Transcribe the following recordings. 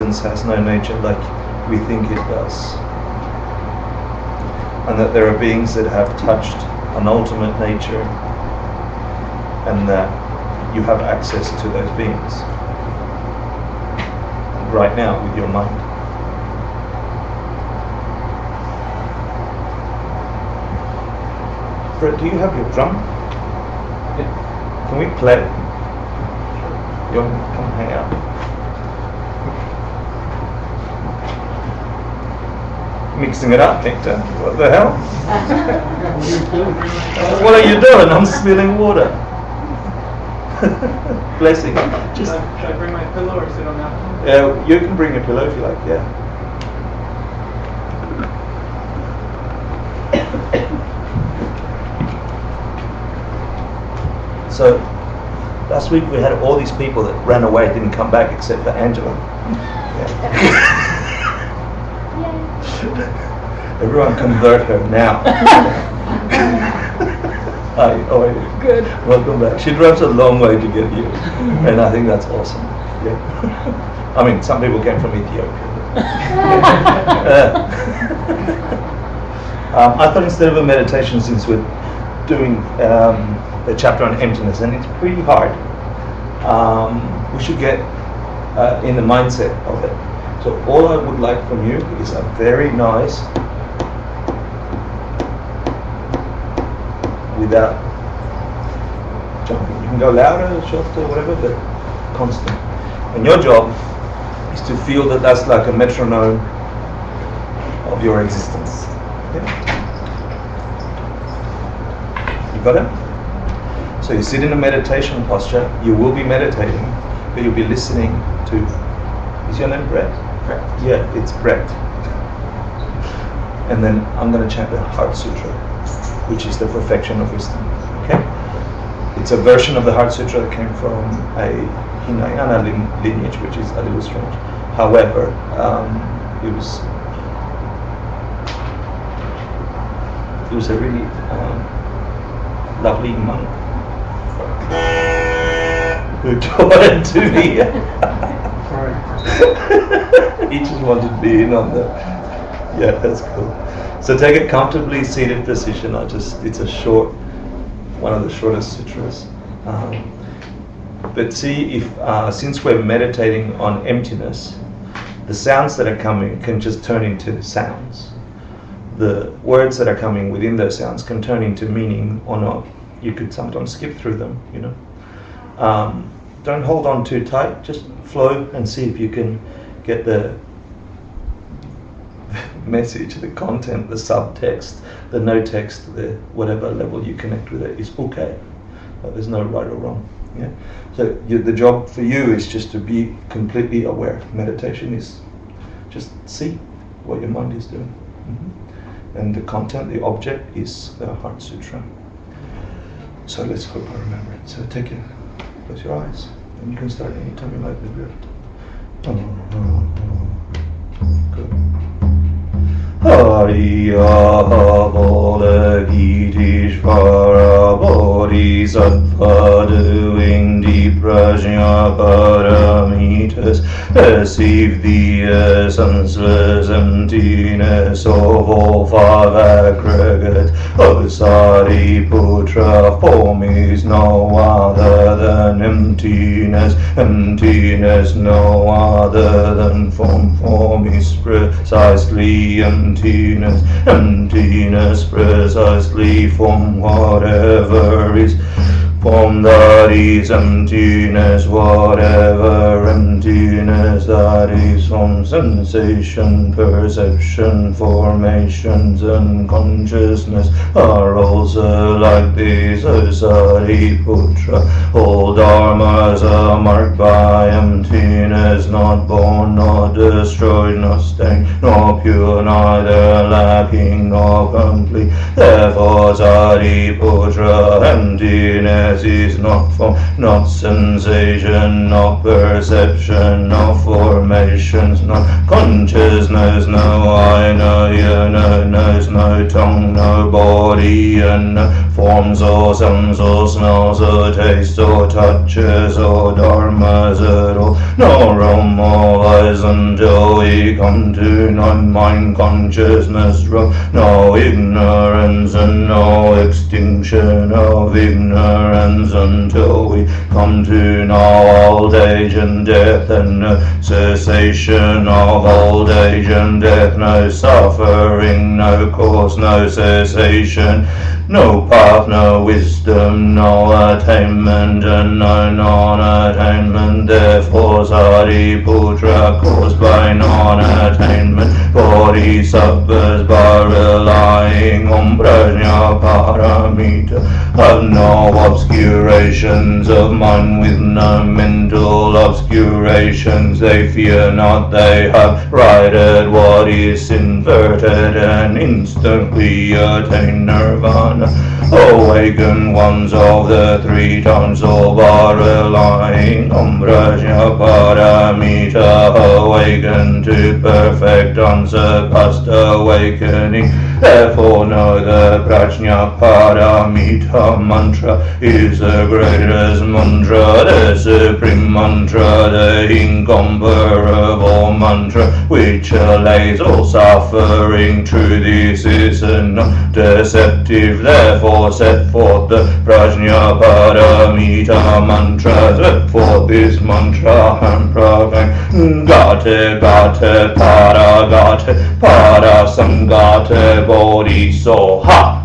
existence has no nature like we think it does. And that there are beings that have touched an ultimate nature, and that you have access to those beings right now with your mind. Fred, do you have your drum? Yeah. Can we play? You want to come hang out? Mixing it up, Hector. What the hell? What are you doing? I'm spilling water. Blessing. Should I bring my pillow or sit on that? Yeah, you can bring a pillow if you like, yeah. So, last week we had all these people that ran away, didn't come back except for Angela. Yeah. Everyone convert her now. Hi, how are you? Good. Welcome back. She drives a long way to get here, and I think that's awesome. Yeah. I mean, some people came from Ethiopia. I thought instead of a meditation, since we're doing a chapter on emptiness, and it's pretty hard, we should get in the mindset of it. So all I would like from you is a very nice, without jumping. You can go louder, softer, whatever, but constant. And your job is to feel that that's like a metronome of your existence. Okay? You got it? So you sit in a meditation posture, you will be meditating, but you'll be listening to, is your name Brett? Brett. Yeah, it's Brett. And then I'm going to chant the Heart Sutra, which is the perfection of wisdom. Okay? It's a version of the Heart Sutra that came from a Hinayana lineage, which is a little strange. However, it was a really lovely monk who taught it to me. He just wanted to be in on the. Yeah, that's cool. So take a comfortably seated position. It's a short, one of the shortest sutras. But see if, since we're meditating on emptiness, the sounds that are coming can just turn into sounds. The words that are coming within those sounds can turn into meaning or not. You could sometimes skip through them, you know. Don't hold on too tight, just flow and see if you can get the message, the content, the subtext, the no text, the whatever level you connect with it is okay. But there's no right or wrong. Yeah. So the job for you is just to be completely aware. Meditation is just see what your mind is doing. Mm-hmm. And the content, the object is the Heart Sutra. So let's hope I remember it. So close your eyes, and you can start anytime you like the drift. Good. Hariya Bodhitishvara Bodhisattva doing deep prajna paramitas, perceive the senseless emptiness of all five aggregates. Sariputta, form is no other than emptiness, emptiness no other than form, form is precisely emptiness, emptiness precisely from whatever is form that is emptiness, whatever emptiness that is from sensation, perception, formations and consciousness are also like these, O Sariputta. All dharmas are marked by emptiness, not born, not destroyed, not stained, nor pure, neither lacking nor complete. Therefore Sariputta, emptiness is not form, not sensation, not perception, not formations, not consciousness, no eye, no ear, no nose, no tongue, no body, and no forms or sounds or smells or tastes or touches or dharmas at all. No realm of eyes until we come to non-mind consciousness realm. No ignorance and no extinction of ignorance until we come to know old age and death, and no cessation of old age and death, no suffering, no cause, no cessation, no path, no wisdom, no attainment, and no non-attainment. Therefore Sariputra, caused by non-attainment, Bodhisattvas by relying on prajna paramita, have no obscurations of mind with no mental obscurations. They fear not, they have righted what is inverted, and instantly attain nirvana. Awakened ones of the three times, all by relying on prajna paramita, awakened to perfect unsurpassed awakening. Therefore know the prajna paramita mantra is the greatest mantra, the supreme mantra, the incomparable mantra, which allays all suffering. True, this is not deceptive. Therefore set forth the prajna paramita mantra, set forth this mantra and proclaim gate gate para samgate bodhisattva.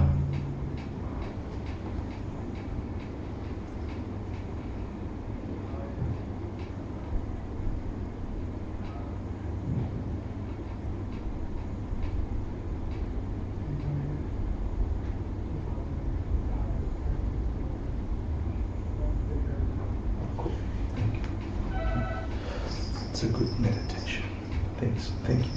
It's a good meditation. Thanks. Thank you.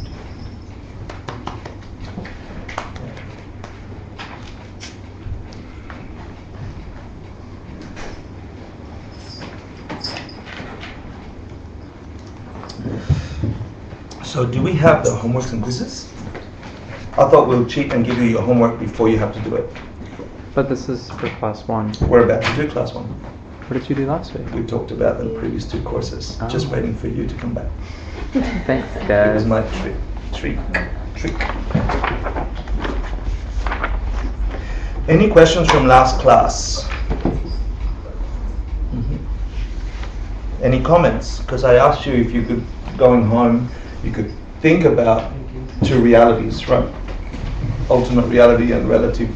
So do we have the homeworks and quizzes? I thought we'll cheat and give you your homework before you have to do it. But this is for class 1. We're about to do class 1. What did you do last week? We talked about the previous 2 courses. Oh. Just waiting for you to come back. Thanks, It was guys. my treat. Any questions from last class? Any comments? Because I asked you if you could, going home, you could think about 2 realities, right? Ultimate reality and relative,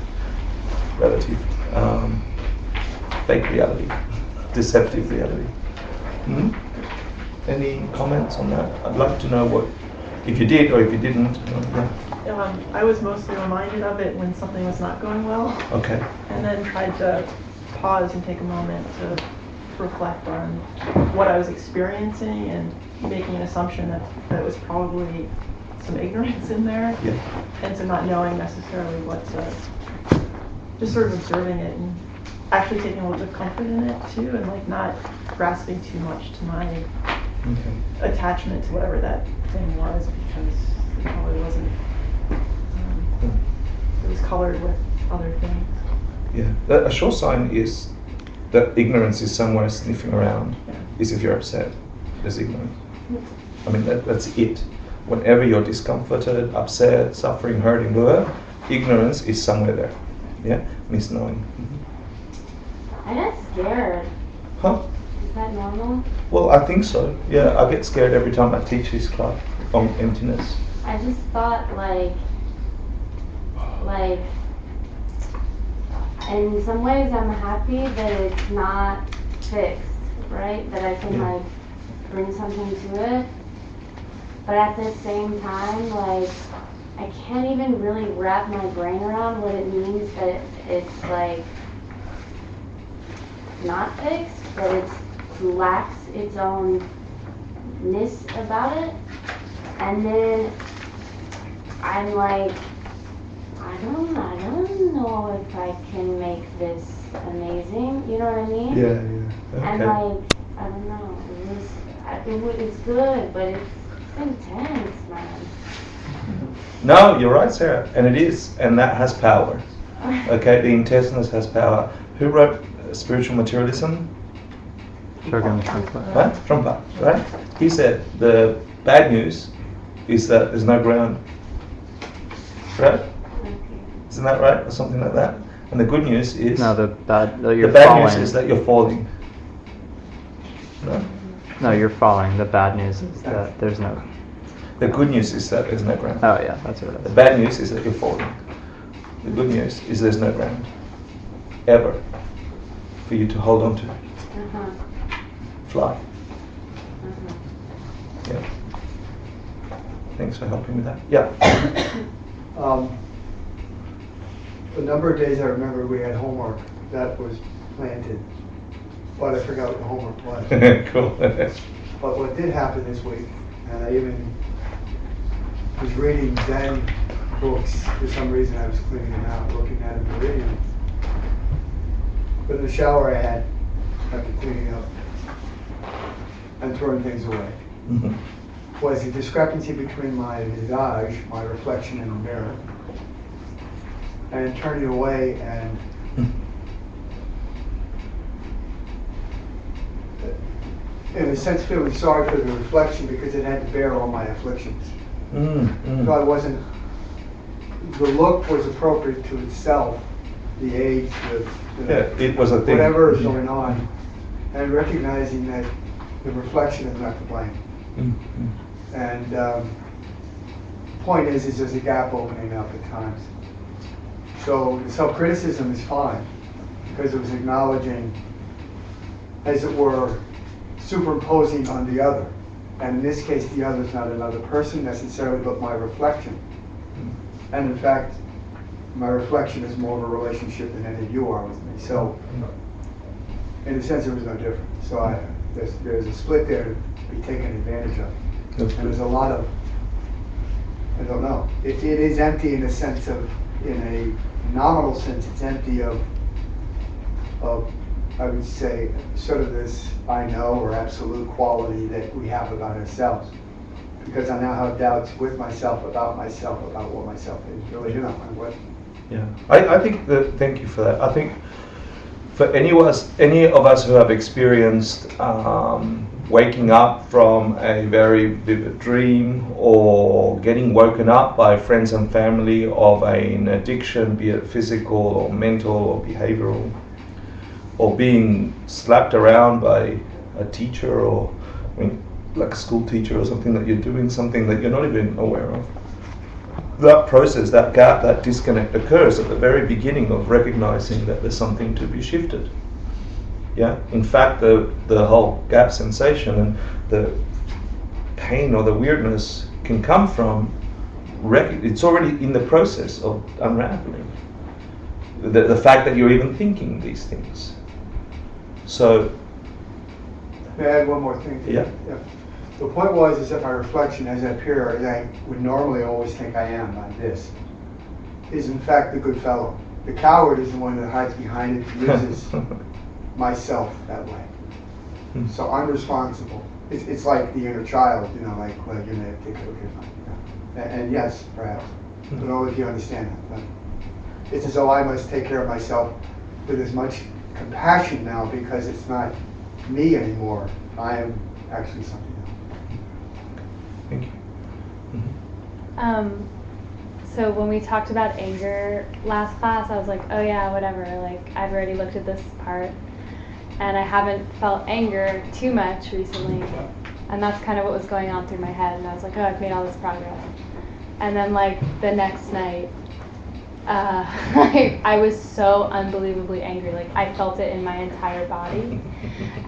fake reality, deceptive reality. Any comments on that? I'd like to know what, if you did or if you didn't. I was mostly reminded of it when something was not going well, Okay. and then tried to pause and take a moment to reflect on what I was experiencing and making an assumption that there was probably some ignorance in there, Yeah. and so not knowing necessarily what to, just sort of observing it and actually taking a little bit of comfort in it too, and like not grasping too much to my Okay. attachment to whatever that thing was, because it probably wasn't, it was colored with other things. Yeah. A sure sign is that ignorance is somewhere sniffing around. Yeah. Is if you're upset, there's ignorance. I mean, that's it. Whenever you're discomforted, upset, suffering, hurting, blah, ignorance is somewhere there. Yeah? Misknowing. I get scared. Huh? Is that normal? Well, I think so. Yeah, I get scared every time I teach this class on emptiness. I just thought like, in some ways I'm happy that it's not fixed, right? That I can Yeah. like bring something to it. But at the same time, like, I can't even really wrap my brain around what it means that it's like not fixed, that it lacks its own ness about it. And then I'm like, I don't know if I can make this amazing, you know what I mean? Yeah, yeah. And Okay. like, I don't know, it's good, but it's intense, man. No, you're right, Sarah. And it is. And that has power. Okay, the intestines has power. Who wrote Spiritual Materialism? Shogun Trungpa. Right? Trungpa, right? He said the bad news is that there's no ground. Right? Isn't that right? Or something like that? And the good news is... No, the bad bad news is that you're falling. No? No, you're falling. The bad news is that there's no... The good news is that there's no ground. Oh yeah, that's what it The is. bad news is that you're falling. The good news is there's no ground. Ever. For you to hold on to. Uh-huh. Fly. Uh-huh. Yeah. Thanks for helping with that. Yeah. A number of days I remember we had homework that was planted, but I forgot what the homework was. Cool. But what did happen this week, and I even was reading Zen books. For some reason I was cleaning them out, looking at them and reading them. But in the shower I had, after cleaning up and throwing things away, Mhm. was the discrepancy between my visage, my reflection in the mirror, and turning away and in a sense feeling sorry for the reflection because it had to bear all my afflictions. So I wasn't, the look was appropriate to itself, the age, Yeah, it was a thing. whatever is going on, and recognizing that the reflection is not to blame. And point is there's a gap opening up at times. So the self-criticism is fine, because it was acknowledging, as it were, superimposing on the other. And in this case, the other is not another person necessarily, but my reflection. And in fact, my reflection is more of a relationship than any of you are with me. So, in a sense, there was no difference. So there's a split there to be taken advantage of. And there's a lot of, I don't know, it is empty in a sense of, in a nominal sense, it's empty of I would say, sort of this I know or absolute quality that we have about ourselves. Because I now have doubts with myself, about what myself is. Really, you know, and what. Yeah, I think that, thank you for that. I think for any of us who have experienced waking up from a very vivid dream or getting woken up by friends and family of an addiction, be it physical or mental or behavioral, or being slapped around by a teacher or like a school teacher or something, that you're doing something that you're not even aware of. That process, that gap, that disconnect occurs at the very beginning of recognizing that there's something to be shifted. Yeah. In fact, the whole gap sensation and the pain or the weirdness can come from it's already in the process of unraveling. The fact that you're even thinking these things. So. May I add one more thing? Yeah. The point is that my reflection as I appear, as I would normally always think I am, like this, is in fact the good fellow. The coward is the one that hides behind it and uses myself that way. So I'm responsible. It's like the inner child, you know, like, well, you're going to take it, okay, fine. Yeah. And yes, perhaps. I don't know if you understand that. But it's as though I must take care of myself with as much compassion now, because it's not me anymore. I am actually something else. Thank you. So when we talked about anger last class, I was like, oh yeah, whatever, like I've already looked at this part, and I haven't felt anger too much recently, and that's kind of what was going on through my head, and I was like, oh, I've made all this progress. And then like the next night, I was so unbelievably angry. Like I felt it in my entire body,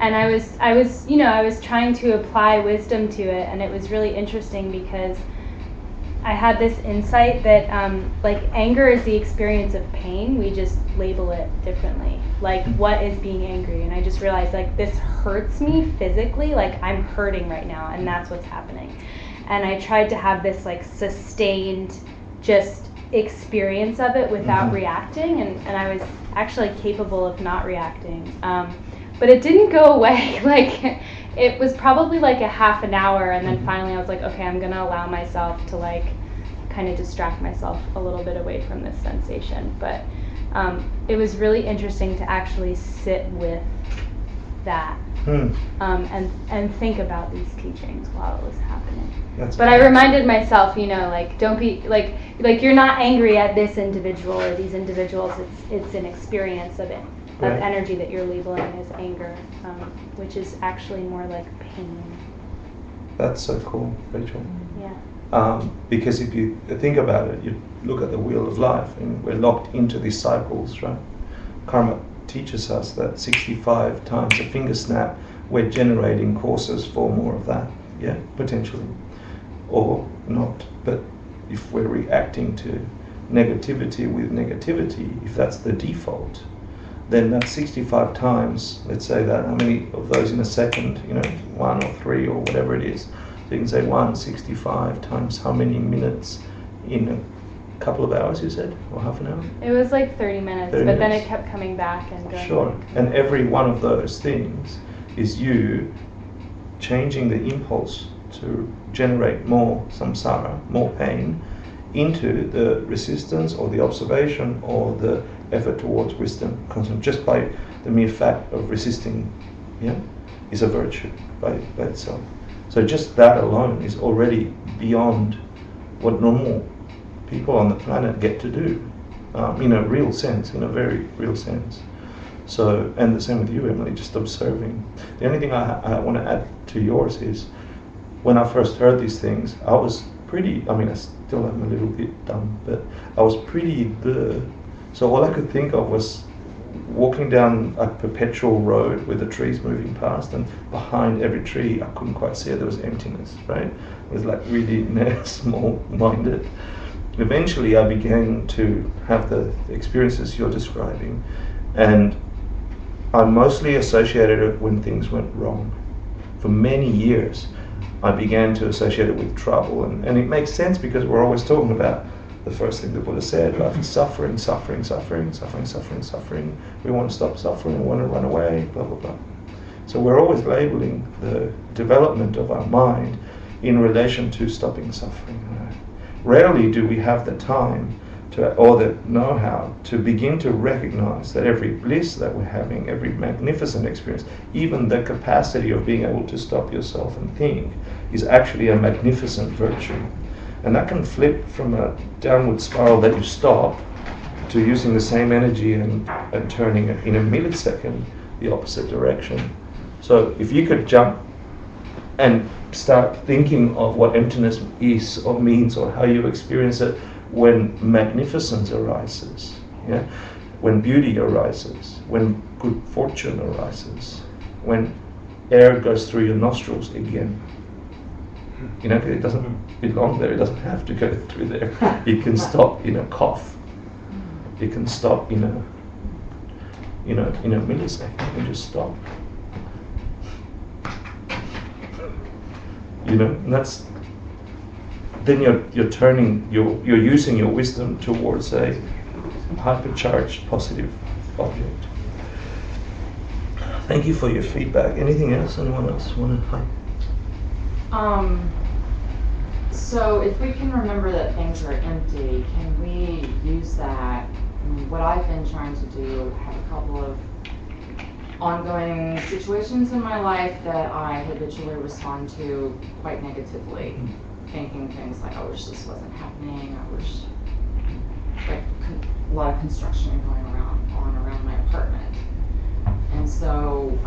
and I was trying to apply wisdom to it, and it was really interesting because I had this insight that like anger is the experience of pain. We just label it differently. Like what is being angry? And I just realized like this hurts me physically. Like I'm hurting right now, and that's what's happening. And I tried to have this like sustained just experience of it without reacting, and I was actually capable of not reacting, but it didn't go away. Like it was probably like a half an hour, and then finally I was like, okay, I'm gonna allow myself to like kind of distract myself a little bit away from this sensation. But it was really interesting to actually sit with that and think about these teachings while it was happening. But I reminded myself, like, don't be like you're not angry at this individual or these individuals. It's an experience of it, of energy that you're labeling as anger, which is actually more like pain. That's so cool, Rachel. Yeah. Because if you think about it, you look at the wheel of life, and we're locked into these cycles, right? Karma teaches us that 65 times a finger snap, we're generating courses for more of that, potentially, or not. But if we're reacting to negativity with negativity, if that's the default, then that's 65 times, let's say that, how many of those in a second, 1 or 3 or whatever it is. So you can say 165 times how many minutes in a couple of hours, you said, or half an hour? It was like 30 minutes, 30 but then minutes. it kept coming back and going. Sure, and every one of those things is you changing the impulse to generate more samsara, more pain, into the resistance or the observation or the effort towards wisdom. Just by the mere fact of resisting, is a virtue by itself. So just that alone is already beyond what normal people on the planet get to do, in a real sense, in a very real sense. So, and the same with you, Emily, just observing. The only thing I want to add to yours is, when I first heard these things, I was pretty, I still am a little bit dumb, but I was pretty so all I could think of was walking down a perpetual road with the trees moving past, and behind every tree I couldn't quite see it, there was emptiness, right? It was like really small-minded. Eventually I began to have the experiences you're describing, and I mostly associated it when things went wrong. For many years I began to associate it with trouble, and it makes sense because we're always talking about the first thing the Buddha said, life is suffering, suffering, suffering, suffering, suffering, suffering. We want to stop suffering, we want to run away, blah, blah, blah. So we're always labeling the development of our mind in relation to stopping suffering. Rarely do we have the time or the know-how to begin to recognize that every bliss that we're having, every magnificent experience, even the capacity of being able to stop yourself and think, is actually a magnificent virtue. And that can flip from a downward spiral that you stop to using the same energy and turning it in a millisecond the opposite direction. So if you could jump and start thinking of what emptiness is or means, or how you experience it when magnificence arises, when beauty arises, when good fortune arises, when air goes through your nostrils again. It doesn't belong there, it doesn't have to go through there. It can stop in a cough. It can stop in a millisecond. It can just stop. And that's, then you're using your wisdom towards a hypercharged positive object. Thank you for your feedback. Anything else? Anyone else want to? So if we can remember that things are empty, can we use that? What I've been trying to do, have a couple of ongoing situations in my life that I habitually respond to quite negatively, thinking things like, I wish this wasn't happening, I wish, like a lot of construction going around my apartment. And so,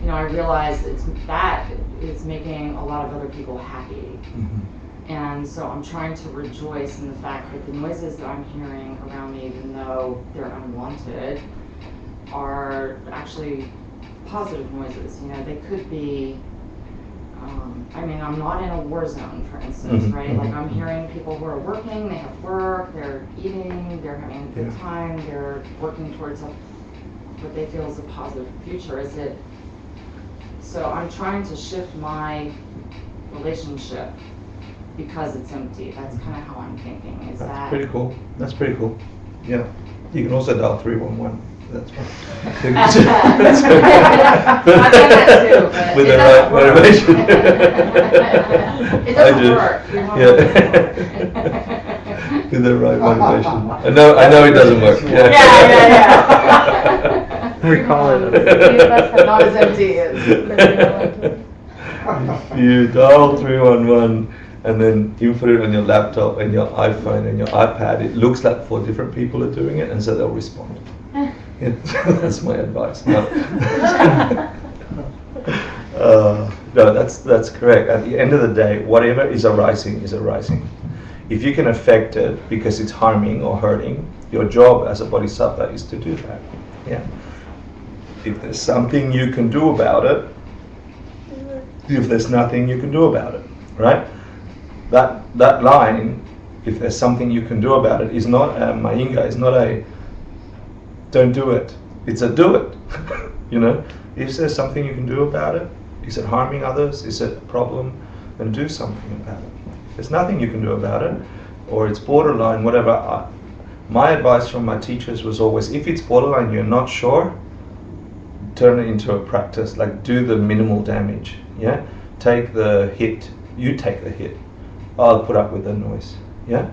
I realize that is making a lot of other people happy. And so I'm trying to rejoice in the fact that the noises that I'm hearing around me, even though they're unwanted, are actually positive noises. They could be, I'm not in a war zone, for instance, right? Like, I'm hearing people who are working, they have work, they're eating, they're having a good time, they're working towards what they feel is a positive future. So I'm trying to shift my relationship because it's empty. That's kind of how I'm thinking. That's pretty cool. Yeah. You can also dial 311. That's right. I've done that too, but With it the right doesn't work. motivation. It I doesn't do. work. You want Yeah. it to With the right motivation. I know it doesn't work. Yeah. Yeah. We call it Not as empty as. You dial 311 and then you put it on your laptop and your iPhone and your iPad. It looks like 4 different people are doing it, and so they'll respond. Yeah, that's my advice. No, no, that's correct. At the end of the day, whatever is arising is arising. If you can affect it because it's harming or hurting, your job as a bodhisattva is to do that. Yeah. If there's something you can do about it, if there's nothing you can do about it, right? That line, if there's something you can do about it, is not a mainga, it's not a don't do it. It's a do it. You know, if there's something you can do about it, is it harming others? Is it a problem? Then do something about it. If there's nothing you can do about it, or it's borderline, whatever. My advice from my teachers was always, if it's borderline, you're not sure, turn it into a practice. Like, do the minimal damage. Yeah, take the hit. You take the hit. I'll put up with the noise. Yeah,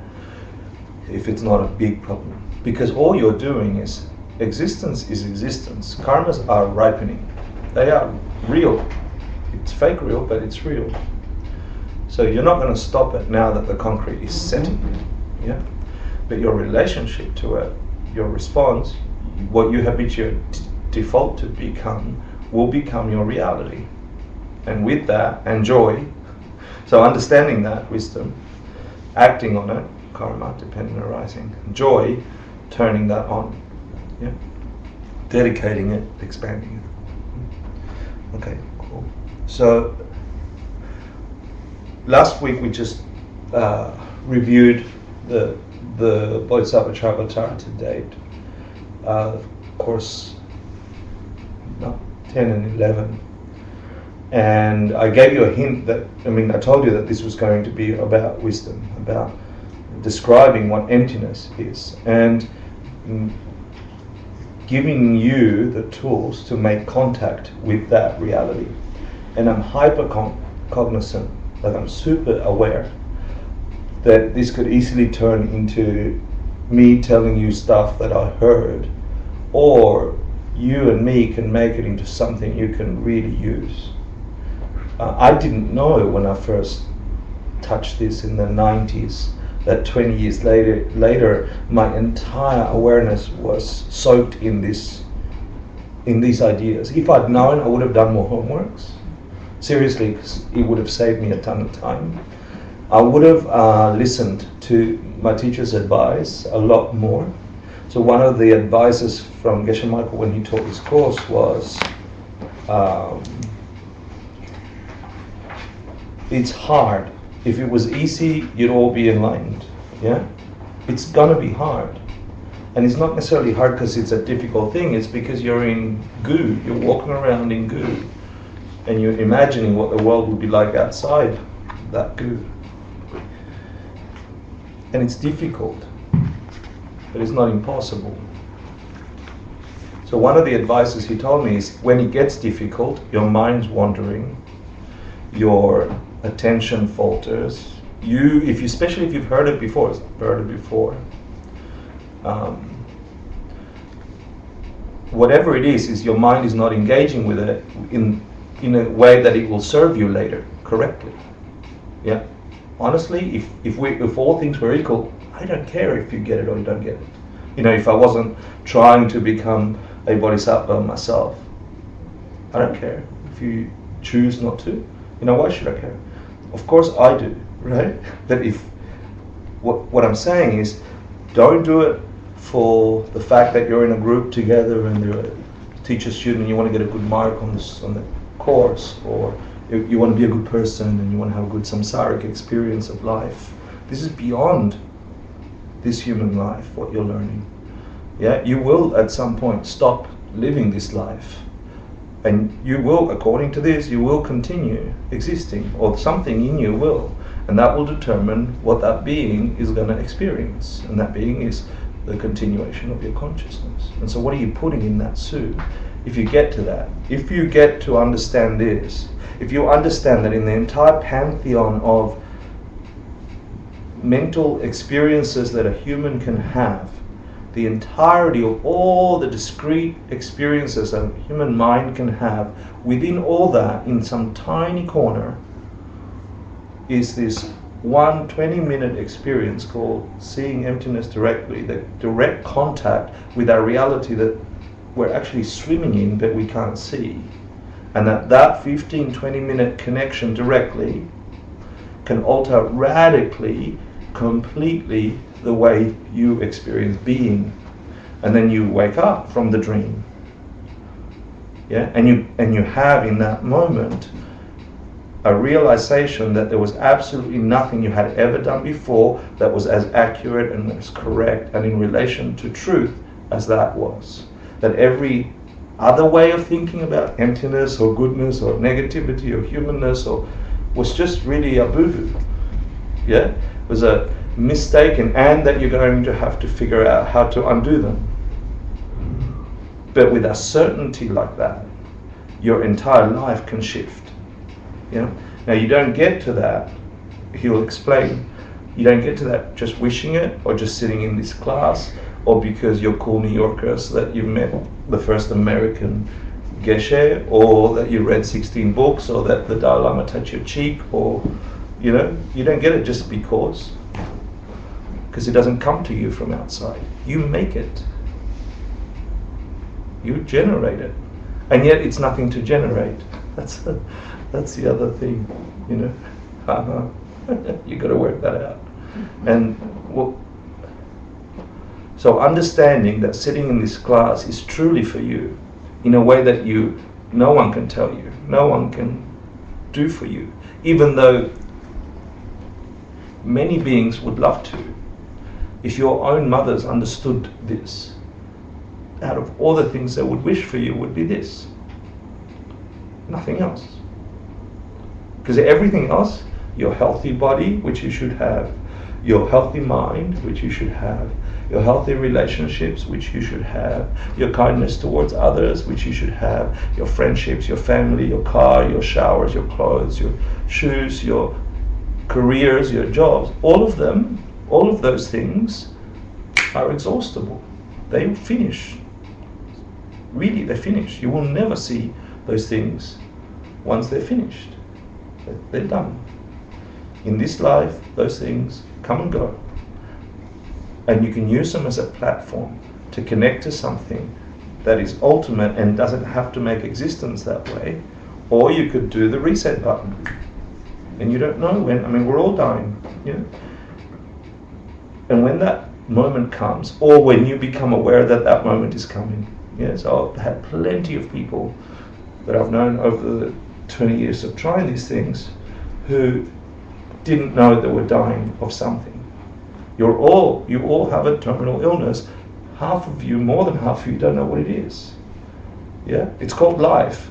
if it's not a big problem, because all you're doing is existence is existence. Karmas are ripening. They are real. It's fake real, but it's real. So you're not going to stop it now that the concrete is setting. Yeah, but your relationship to it, your response, what you habituate default to become, will become your reality. And with that, and joy, so understanding that wisdom, acting on it, karma, dependent arising, joy, turning that on, yeah, dedicating it, expanding it. Okay, cool. So last week we just reviewed the Bodhisattva Charvatara to date, course 10 and 11. And I gave you a hint that, I told you that this was going to be about wisdom, about describing what emptiness is, and giving you the tools to make contact with that reality. And I'm hyper cognizant, like I'm super aware that this could easily turn into me telling you stuff that I heard, or you and me can make it into something you can really use. I didn't know when I first touched this in the 90s that 20 years later my entire awareness was soaked in these ideas. If I'd known, I would have done more homeworks. Seriously, because it would have saved me a ton of time. I would have listened to my teacher's advice a lot more. So one of the advices from Geshe Michael when he taught his course was, it's hard. If it was easy, you'd all be enlightened. Yeah, it's gonna be hard, and it's not necessarily hard because it's a difficult thing. It's because you're in goo. You're walking around in goo, and you're imagining what the world would be like outside that goo. And it's difficult, but it's not impossible. So one of the advices he told me is, when it gets difficult, your mind's wandering, your attention falters. Especially if you've heard it before, whatever it is your mind is not engaging with it in a way that it will serve you later correctly. Yeah. Honestly, if all things were equal, I don't care if you get it or you don't get it. If I wasn't trying to become a bodhisattva myself, I don't care. If you choose not to, why should I care? Of course I do, right? But what I'm saying is, don't do it for the fact that you're in a group together and you're a teacher student and you want to get a good mark on the course, or you want to be a good person and you want to have a good samsaric experience of life. This is beyond this human life, what you're learning. Yeah, you will at some point stop living this life. And you will, according to this, you will continue existing, or something in you will. And that will determine what that being is going to experience. And that being is the continuation of your consciousness. And so what are you putting in that soup? If you get to that, if you get to understand this, if you understand that in the entire pantheon of mental experiences that a human can have, the entirety of all the discrete experiences a human mind can have, within all that, in some tiny corner, is this one 20-minute experience called seeing emptiness directly, the direct contact with our reality that we're actually swimming in but we can't see. And that 15-20-minute connection directly can alter radically, completely the way you experience being. And then you wake up from the dream. Yeah? And you have in that moment a realization that there was absolutely nothing you had ever done before that was as accurate and as correct and in relation to truth as that was. That every other way of thinking about emptiness or goodness or negativity or humanness was just really a boo-boo. Yeah? It was a mistake, and that you're going to have to figure out how to undo them. But with a certainty like that, your entire life can shift. Yeah? Now you don't get to that, he'll explain, you don't get to that just wishing it or just sitting in this class or because you're cool New Yorkers that you've met the first American Geshe or that you read 16 books or that the Dalai Lama touched your cheek or, you don't get it just because it doesn't come to you from outside. You make it. You generate it. And yet it's nothing to generate. That's the other thing, you got to work that out. And so understanding that sitting in this class is truly for you in a way that no one can tell you, no one can do for you, even though many beings would love to. If your own mothers understood this, out of all the things they would wish for you would be this. Nothing else. Because everything else, your healthy body, which you should have, your healthy mind, which you should have, your healthy relationships, which you should have, your kindness towards others, which you should have, your friendships, your family, your car, your showers, your clothes, your shoes, your careers, your jobs, all of those things are exhaustible. They finish. Really, they finish. You will never see those things once they're finished. They're done. In this life, those things come and go. And you can use them as a platform to connect to something that is ultimate and doesn't have to make existence that way. Or you could do the reset button. And you don't know when, we're all dying. And when that moment comes, or when you become aware that that moment is coming. So I've had plenty of people that I've known over the 20 years of trying these things who didn't know they were dying of something. You all have a terminal illness. Half of you, more than half of you, don't know what it is. Yeah, it's called life,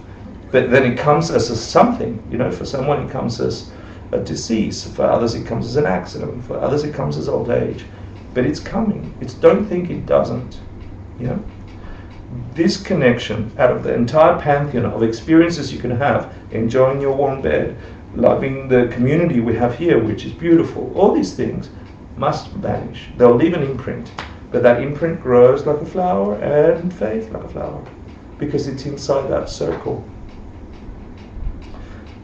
but then it comes as a something. For someone it comes as a disease. For others it comes as an accident. For others it comes as old age. But it's coming. Don't think it doesn't. This connection out of the entire pantheon of experiences you can have, enjoying your warm bed, loving the community we have here, which is beautiful, all these things must vanish. They'll leave an imprint, but that imprint grows like a flower and fades like a flower because it's inside that circle.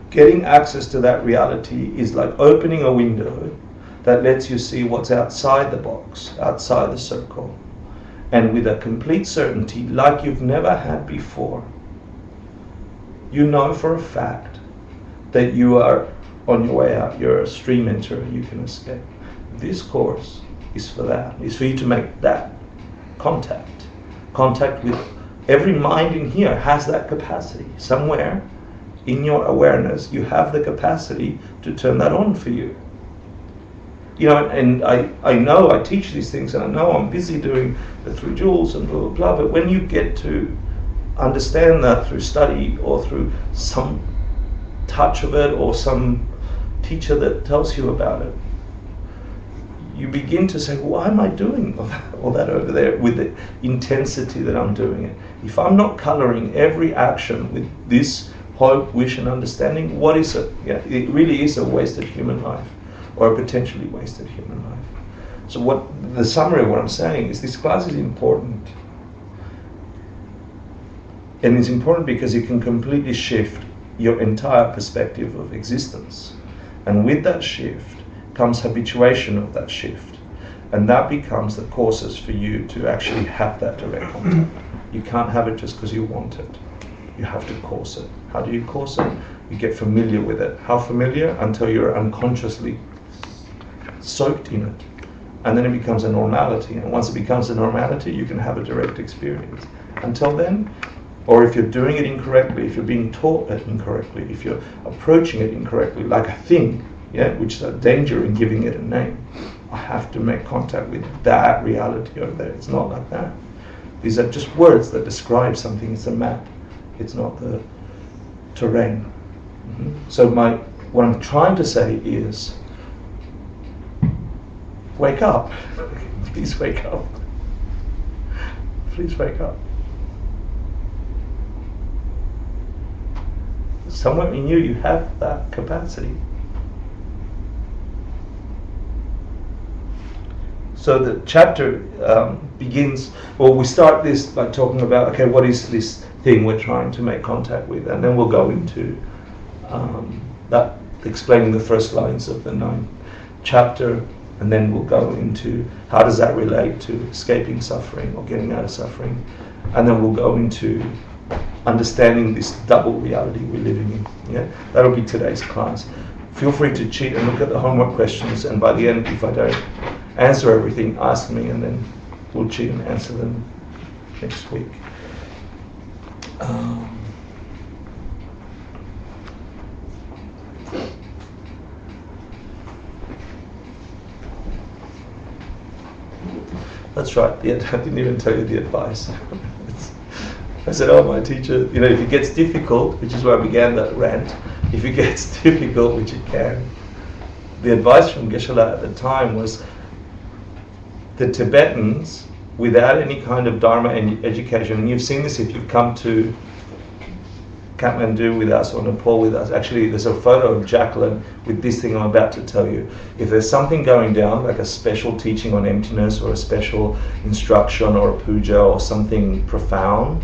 Getting access to that reality is like opening a window that lets you see what's outside the box, outside the circle. And with a complete certainty, like you've never had before, you know for a fact that you are on your way out. You're a stream enter, you can escape. This course is for that. It's for you to make that contact. Contact with every mind in here has that capacity. Somewhere in your awareness, you have the capacity to turn that on for you. And I know I teach these things, and I know I'm busy doing the 3 jewels and blah, blah, blah, but when you get to understand that through study or through some touch of it or some teacher that tells you about it, you begin to say, why am I doing all that over there with the intensity that I'm doing it? If I'm not coloring every action with this hope, wish, and understanding, what is it? Yeah, it really is a wasted human life, or a potentially wasted human life. So what the summary of what I'm saying is, this class is important. And it's important because it can completely shift your entire perspective of existence. And with that shift comes habituation of that shift. And that becomes the causes for you to actually have that direct contact. You can't have it just because you want it. You have to cause it. How do you cause it? You get familiar with it. How familiar? Until you're unconsciously soaked in it. And then it becomes a normality. And once it becomes a normality, you can have a direct experience. Until then, or if you're doing it incorrectly, if you're being taught it incorrectly, if you're approaching it incorrectly, like a thing, yeah, which is a danger in giving it a name. I have to make contact with that reality over there. It's not like that. These are just words that describe something. It's a map. It's not the terrain. So what I'm trying to say is, wake up. Please wake up. Please wake up. Somewhere in you have that capacity. So the chapter begins, well, we start this by talking about, okay, what is this thing we're trying to make contact with? And then we'll go into that, explaining the first lines of the 9th chapter, and then we'll go into how does that relate to escaping suffering or getting out of suffering. And then we'll go into understanding this double reality we're living in. Yeah, that'll be today's class. Feel free to cheat and look at the homework questions, and by the end, if I don't answer everything, ask me, and then we'll cheat and answer them next week. That's right. I didn't even tell you the advice. I said, oh, my teacher, if it gets difficult, which is where I began that rant, if it gets difficult, which it can, the advice from Geshe-la at the time was the Tibetans, without any kind of Dharma education, and you've seen this if you've come to Kathmandu with us or Nepal with us. Actually, there's a photo of Jacqueline with this thing I'm about to tell you. If there's something going down, like a special teaching on emptiness or a special instruction or a puja or something profound,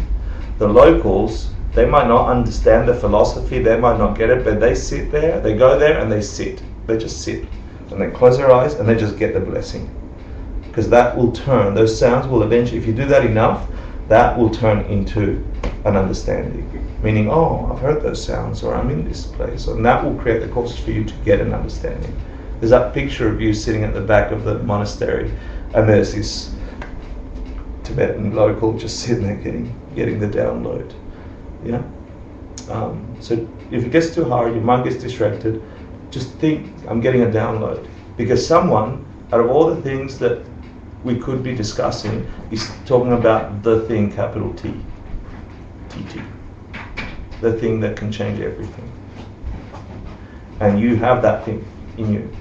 the locals, they might not understand the philosophy, they might not get it, but they sit there, they go there and they sit. They just sit. And they close their eyes and they just get the blessing. Because that will turn, those sounds will eventually, if you do that enough, that will turn into an understanding. Meaning, oh, I've heard those sounds, or I'm in this place. And that will create the causes for you to get an understanding. There's that picture of you sitting at the back of the monastery, and there's this Tibetan local just sitting there getting the download. Yeah? So if it gets too hard, your mind gets distracted, just think, I'm getting a download. Because someone, out of all the things that we could be discussing, is talking about the thing, capital T, TT. The thing that can change everything. And you have that thing in you.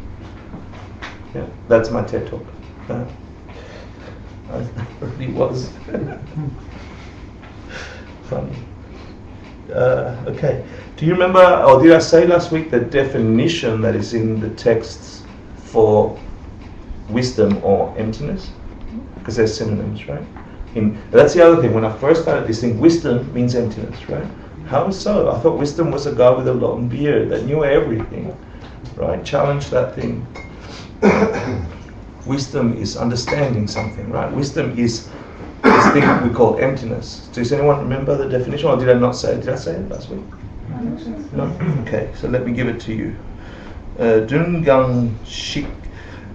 Yeah, that's my TED Talk. I really was. Funny. Okay. Do you remember, or did I say last week, the definition that is in the texts for wisdom or emptiness? Because they're synonyms, right? That's the other thing. When I first started this thing, wisdom means emptiness, right? How so? I thought wisdom was a guy with a long beard that knew everything, right? Challenge that thing. Wisdom is understanding something, right? Wisdom is this thing we call emptiness. Does anyone remember the definition, or did I not say it? Did I say it last week? No? Okay, so let me give it to you. Dungang Shik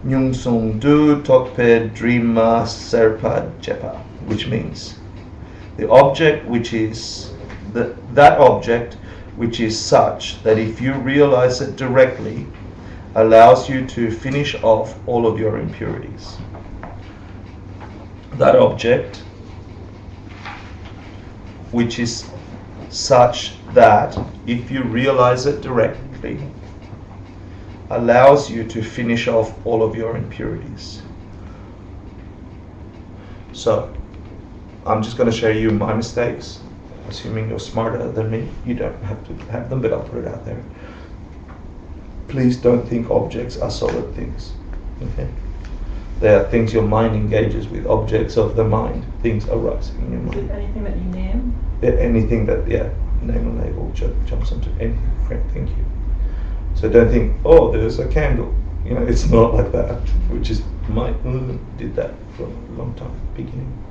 Nyung Sung Du Tokpe Drima Serpa Jepa, which means the object which is that object which is such that if you realize it directly, allows you to finish off all of your impurities. That object which is such that if you realize it directly, allows you to finish off all of your impurities. So, I'm just going to show you my mistakes, assuming you're smarter than me. You don't have to have them, but I'll put it out there. Please don't think objects are solid things. Okay? They are things your mind engages with, objects of the mind, things arising in your Is it mind. anything that you name? Anything that, name or label jumps onto anything. Thank you. So don't think, oh, there's a candle. It's not like that, which is did that for a long time, beginning.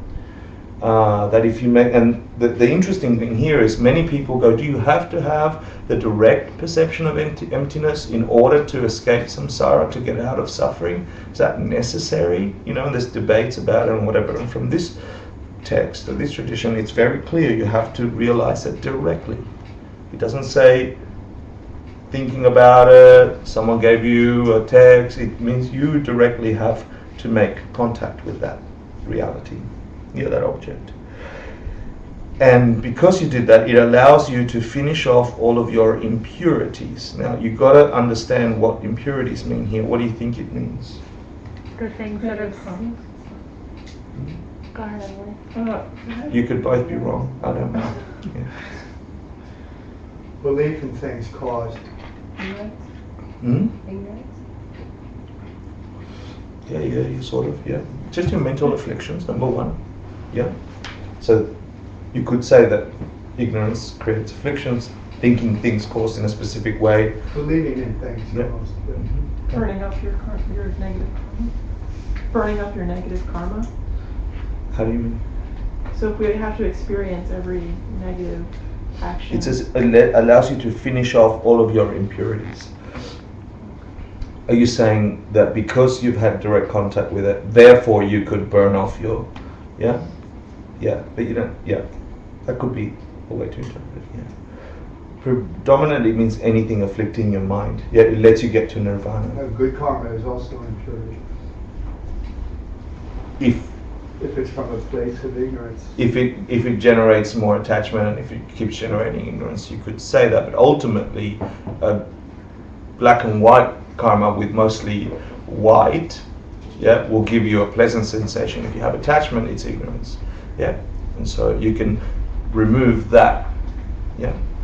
That if you make, and the interesting thing here is many people go, do you have to have the direct perception of emptiness in order to escape samsara, to get out of suffering? Is that necessary? And there's debates about it and whatever. And from this text, or this tradition, it's very clear you have to realize it directly. It doesn't say thinking about it, someone gave you a text. It means you directly have to make contact with that reality. That object. And because you did that, it allows you to finish off all of your impurities. Now, you've got to understand what impurities mean here. What do you think it means? The things that are Go ahead, Emily. You could both be wrong. I don't know. Yeah. Belief in things caused. Ignorance. Yeah, you sort of, Just your mental afflictions, number one. Yeah. So you could say that ignorance creates afflictions, thinking things caused in a specific way. Believing in things. Yeah. Almost, Burning up your negative karma. Burning up your negative karma. How do you mean? So if we have to experience every negative action. It says it allows you to finish off all of your impurities. Are you saying that because you've had direct contact with it, therefore you could burn off your, but you don't, that could be a way to interpret it, Predominantly means anything afflicting your mind. It lets you get to nirvana. Good karma is also impurity. If it's from a place of ignorance. If it generates more attachment, and if it keeps generating ignorance, you could say that. But ultimately, black and white karma with mostly white, will give you a pleasant sensation. If you have attachment, it's ignorance. And so you can remove that.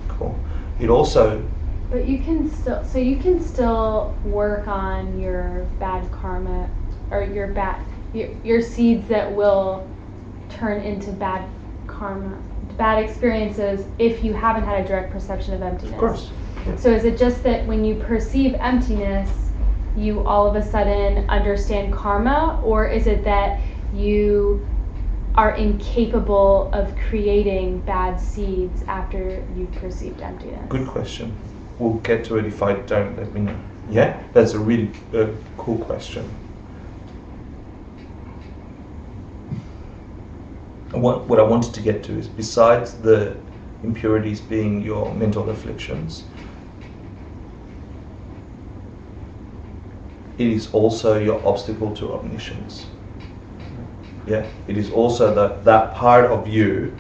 Cool. It also. But you can still work on your bad karma, or your seeds that will turn into bad karma, bad experiences, if you haven't had a direct perception of emptiness. Of course. So is it just that when you perceive emptiness, you all of a sudden understand karma, or is it that you are incapable of creating bad seeds after you've perceived emptiness? Good question. We'll get to it. If I don't, let me know. Yeah? That's a really cool question. What I wanted to get to is, besides the impurities being your mental afflictions, it is also your obstacle to omniscience. It is also that part of you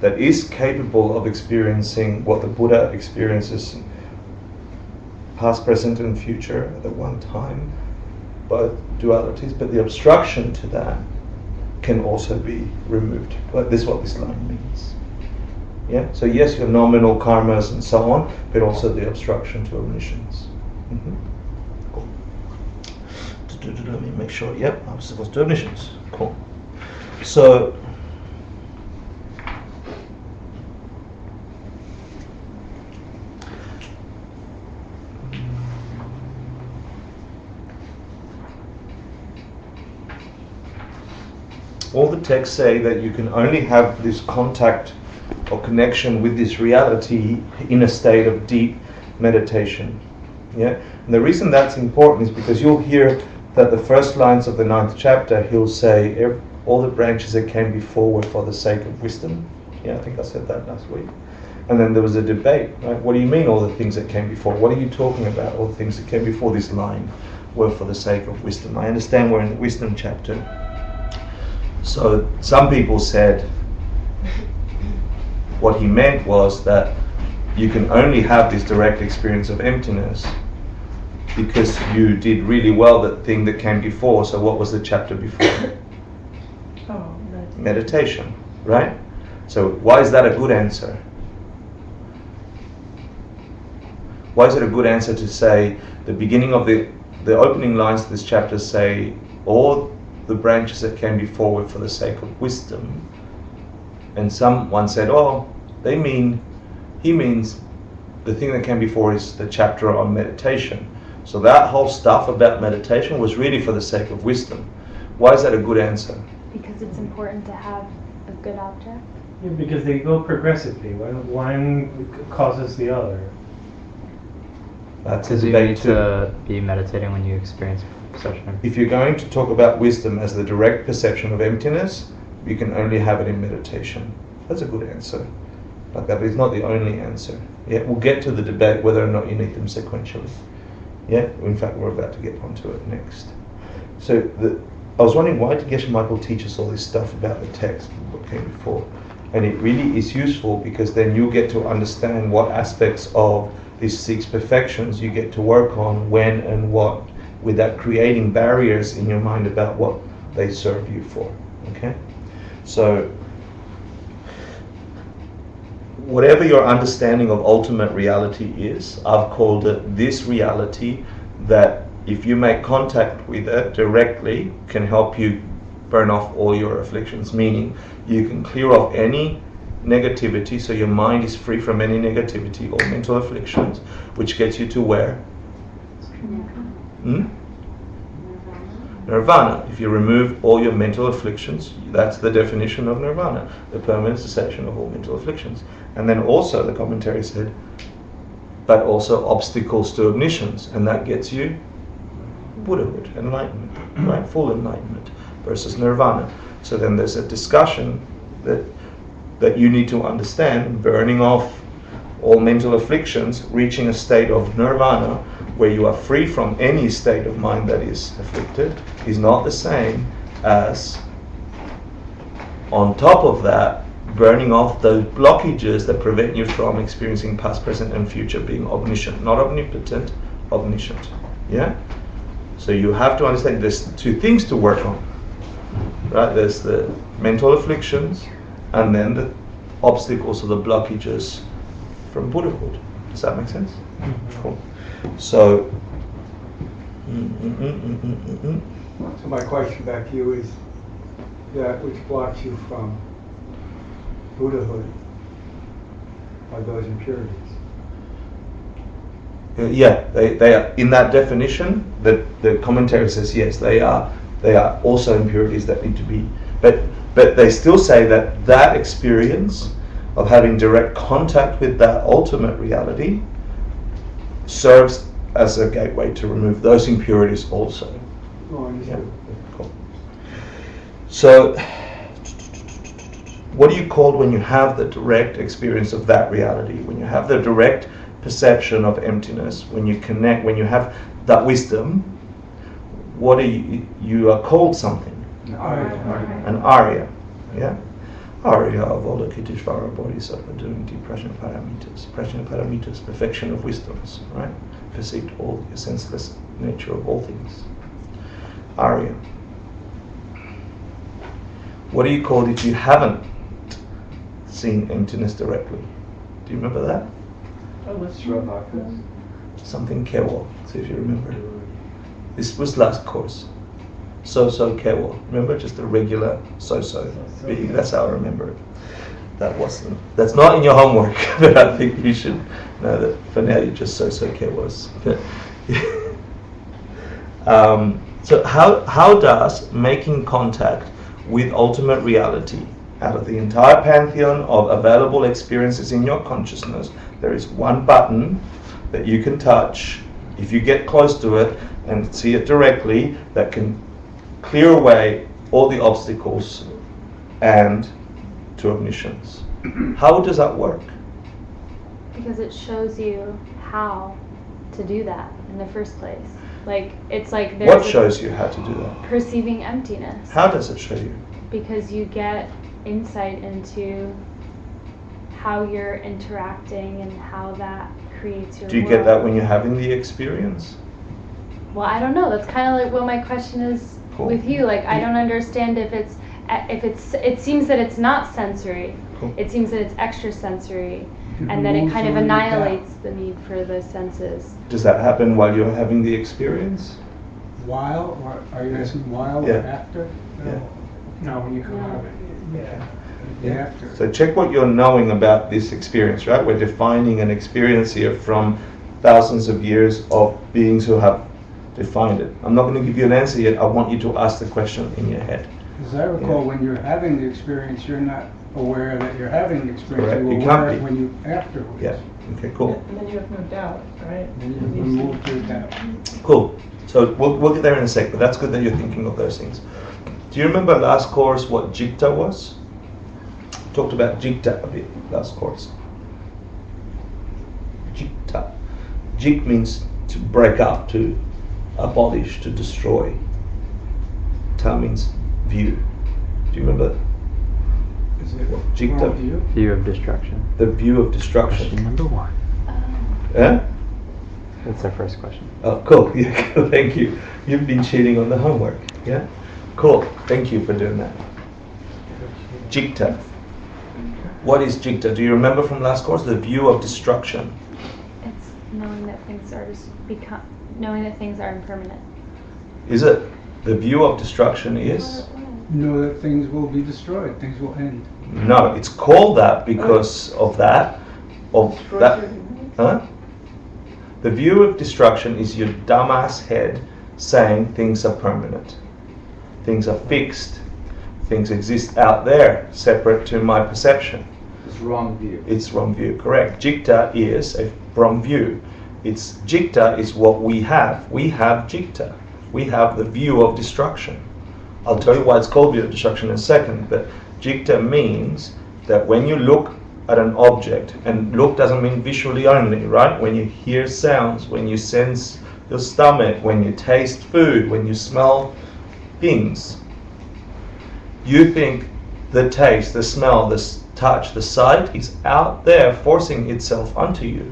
that is capable of experiencing what the Buddha experiences, past, present, and future at the one time, both dualities, but the obstruction to that can also be removed. But this is what this line means. So yes, your nominal karmas and so on, but also the obstruction to omniscience. Cool. Let me make sure. Obstacles to omniscience. Cool. So all the texts say that you can only have this contact or connection with this reality in a state of deep meditation. And the reason that's important is because you'll hear that the first lines of the 9th chapter, he'll say, all the branches that came before were for the sake of wisdom. I think I said that last week. And then there was a debate, right? What do you mean all the things that came before? What are you talking about? All the things that came before this line were for the sake of wisdom. I understand we're in the wisdom chapter. So some people said what he meant was that you can only have this direct experience of emptiness because you did really well that thing that came before. So what was the chapter before? Oh, Meditation, right? So why is that a good answer? Why is it a good answer to say the beginning of the opening lines of this chapter say all the branches that came before were for the sake of wisdom, and someone said, oh, he means the thing that came before is the chapter on meditation. So that whole stuff about meditation was really for the sake of wisdom. Why is that a good answer? Because it's important to have a good object. Yeah, because they go progressively. One causes the other. That's a Because you debate need too. to be meditating when you experience perception. If you're going to talk about wisdom as the direct perception of emptiness, you can only have it in meditation. That's a good answer. Like that is not the only answer. Yeah, we'll get to the debate whether or not you need them sequentially. Yeah, in fact, we're about to get onto it next. So I was wondering, why did Geshe Michael teach us all this stuff about the text, what came before? And it really is useful because then you get to understand what aspects of these 6 perfections you get to work on when and what, without creating barriers in your mind about what they serve you for. Okay? So, whatever your understanding of ultimate reality is, I've called it this reality that if you make contact with it directly can help you burn off all your afflictions, meaning you can clear off any negativity, so your mind is free from any negativity or mental afflictions, which gets you to where? Nirvana. If you remove all your mental afflictions, that's the definition of nirvana, the permanent cessation of all mental afflictions. And then also the commentary said, but also obstacles to omniscience, and that gets you Buddhahood, enlightenment, right? Full enlightenment versus nirvana. So then there's a discussion that you need to understand, burning off all mental afflictions, reaching a state of nirvana where you are free from any state of mind that is afflicted, is not the same as, on top of that, burning off those blockages that prevent you from experiencing past, present, and future, being omniscient, not omnipotent, omniscient. Yeah? So you have to understand there's 2 things to work on. Right? There's the mental afflictions and then the obstacles or the blockages from Buddhahood. Does that make sense? Cool. So, So my question back to you is, that which blocks you from Buddhahood are those impurities? Yeah, they are in that definition. The commentary says yes, they are also impurities that need to be. But they still say that experience of having direct contact with that ultimate reality serves as a gateway to remove those impurities also. Oh, Yeah, cool. So, what are you called when you have the direct experience of that reality? When you have the direct perception of emptiness, when you connect, when you have that wisdom, what are you? You are called something. An Arya. Yeah? Arya of Avalokiteshvara Bodhisattva doing deep prajna parameters. Prajna parameters, perfection of wisdoms, right? Perceived all the senseless nature of all things. Arya. What are you called if you haven't seen emptiness directly? Do you remember that? Something Kewa, see if you remember. This was last course. So Kewa. Remember, just a regular so-so. That's how I remember it. That's not in your homework, but I think you should know that for now you're just so Kewas. So how does making contact with ultimate reality, out of the entire pantheon of available experiences in your consciousness, there is one button that you can touch if you get close to it and see it directly that can clear away all the obstacles and to omniscience. How does that work? Because it shows you how to do that in the first place. Like, it's like there's What shows you how to do that? perceiving emptiness. How does it show you? Because you get insight into how you're interacting and how that creates your Do you world. get that when you're having the experience? Well, I don't know. That's kind of like what my question is Cool. with you. Like, I don't understand if it's, it seems that it's not sensory. Cool. It seems that it's extrasensory, It and that it kind of removes all your annihilates the need for the senses. Does that happen while you're having the experience? While, or are you asking while Yeah. or after? Yeah. No, when you come out of it. Yeah. After. So check what you're knowing about this experience, right? We're defining an experience here from thousands of years of beings who have defined it. I'm not going to give you an answer yet. I want you to ask the question in your head. As I recall, Yeah. when you're having the experience, you're not aware that you're having the experience. Correct. You're You can't aware be. when you afterwards. Yeah. Okay, cool. And then you have no doubt, right? And you remove your doubt. Cool. So we'll get there in a sec, but that's good that you're thinking of those things. Do you remember last course what jikta was? Talked about jikta a bit last course. Jikta. Jik means to break up, to abolish, to destroy. Ta means view. Do you remember Is it Jikta. wrong view? View of destruction. the view of destruction? Question number 1. Yeah? That's our first question. Oh, cool. Yeah, thank you. You've been cheating on the homework. Yeah? Cool. Thank you for doing that. Jikta. What is jikta? Do you remember from last course? The view of destruction. It's knowing that things are knowing that things are impermanent. Is it? The view of destruction is? Know that things will be destroyed, things will end. No, it's called that because of that. Huh? The view of destruction is your dumbass head saying things are permanent. Things are fixed. Things exist out there, separate to my perception. It's wrong view. It's wrong view, correct. Jikta is a wrong view. Jikta is what we have. We have jikta. We have the view of destruction. I'll tell you why it's called view of destruction in a second, but jikta means that when you look at an object, and look doesn't mean visually only, right? When you hear sounds, when you sense your stomach, when you taste food, when you smell things, you think the taste, the smell, the touch, the sight is out there forcing itself onto you.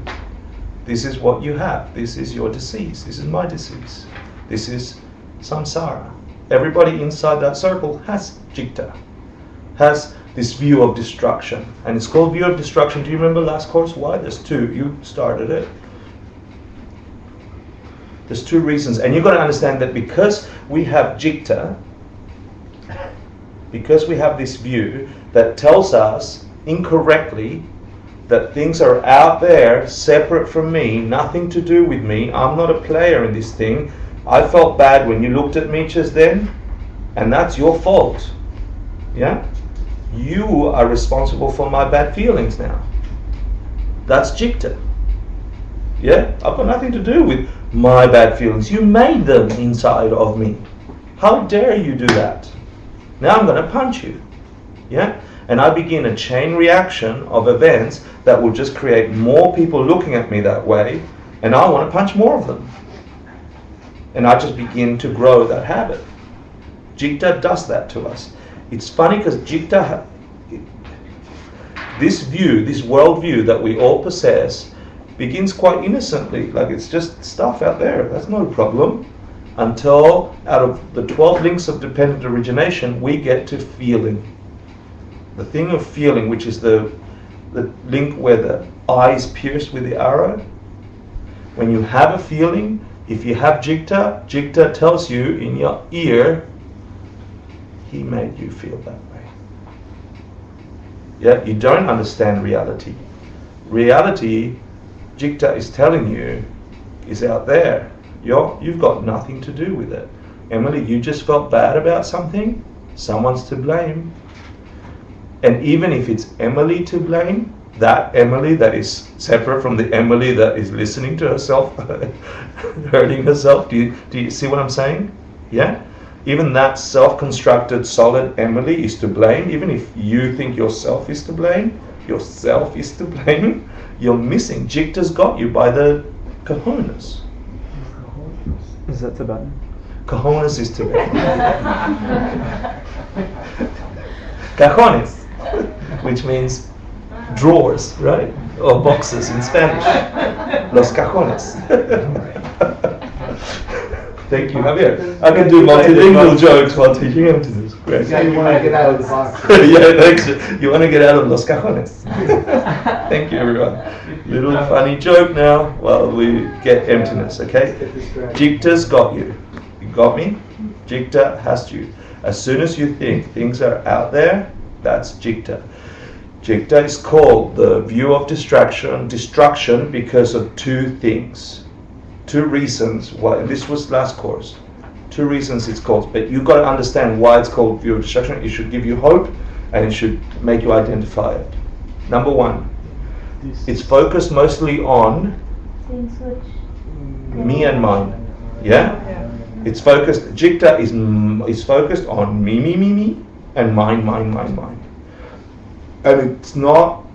This is what you have. This is your disease. This is my disease. This is samsara. Everybody inside that circle has jikta, has this view of destruction. And it's called view of destruction. Do you remember last course? Why? There's two. You started it. There's two reasons. And you've got to understand that because we have jikta, because we have this view that tells us incorrectly that things are out there, separate from me, nothing to do with me, I'm not a player in this thing, I felt bad when you looked at me just then, and that's your fault. Yeah? You are responsible for my bad feelings now. That's jikta. Yeah? I've got nothing to do with my bad feelings. You made them inside of me. How dare you do that? Now I'm going to punch you. Yeah? And I begin a chain reaction of events that will just create more people looking at me that way, and I want to punch more of them. And I just begin to grow that habit. Jikta does that to us. It's funny because jikta, this view, this worldview that we all possess, begins quite innocently. Like it's just stuff out there. That's no problem. Until out of the 12 links of dependent origination, we get to feeling. The thing of feeling, which is the link where the eye is pierced with the arrow. When you have a feeling, if you have jikta, jikta tells you in your ear, he made you feel that way. Yeah, you don't understand reality. Reality, jikta is telling you, is out there. You've got nothing to do with it. Emily, you just felt bad about something, someone's to blame. And even if it's Emily to blame, that Emily that is separate from the Emily that is listening to herself, hurting herself, do you see what I'm saying? Yeah? Even that self-constructed solid Emily is to blame. Even if you think yourself is to blame, yourself is to blame, you're missing. Jikta's got you by the cojones. Is that Tibetan? Cojones is Tibetan. Cajones, which means drawers, right? Or boxes in Spanish. Los cajones. Thank you, Javier. I can do multilingual jokes while teaching emptiness. Great. Yeah, you want to get out of the box. Yeah, thanks. You want to get out of los cajones. Thank you, everyone. Little funny joke now while we get emptiness, okay? Jikta's got you. You got me? Jikta has you. As soon as you think things are out there, that's Jikta. Jikta is called the view of destruction because of two things. Two reasons why. This was last course. Two reasons it's called. But you've got to understand why it's called view of destruction. It should give you hope and it should make you identify it. Number one, it's focused mostly on me and mine. Yeah? It's focused, Jikta is focused on me, and mine. And it's not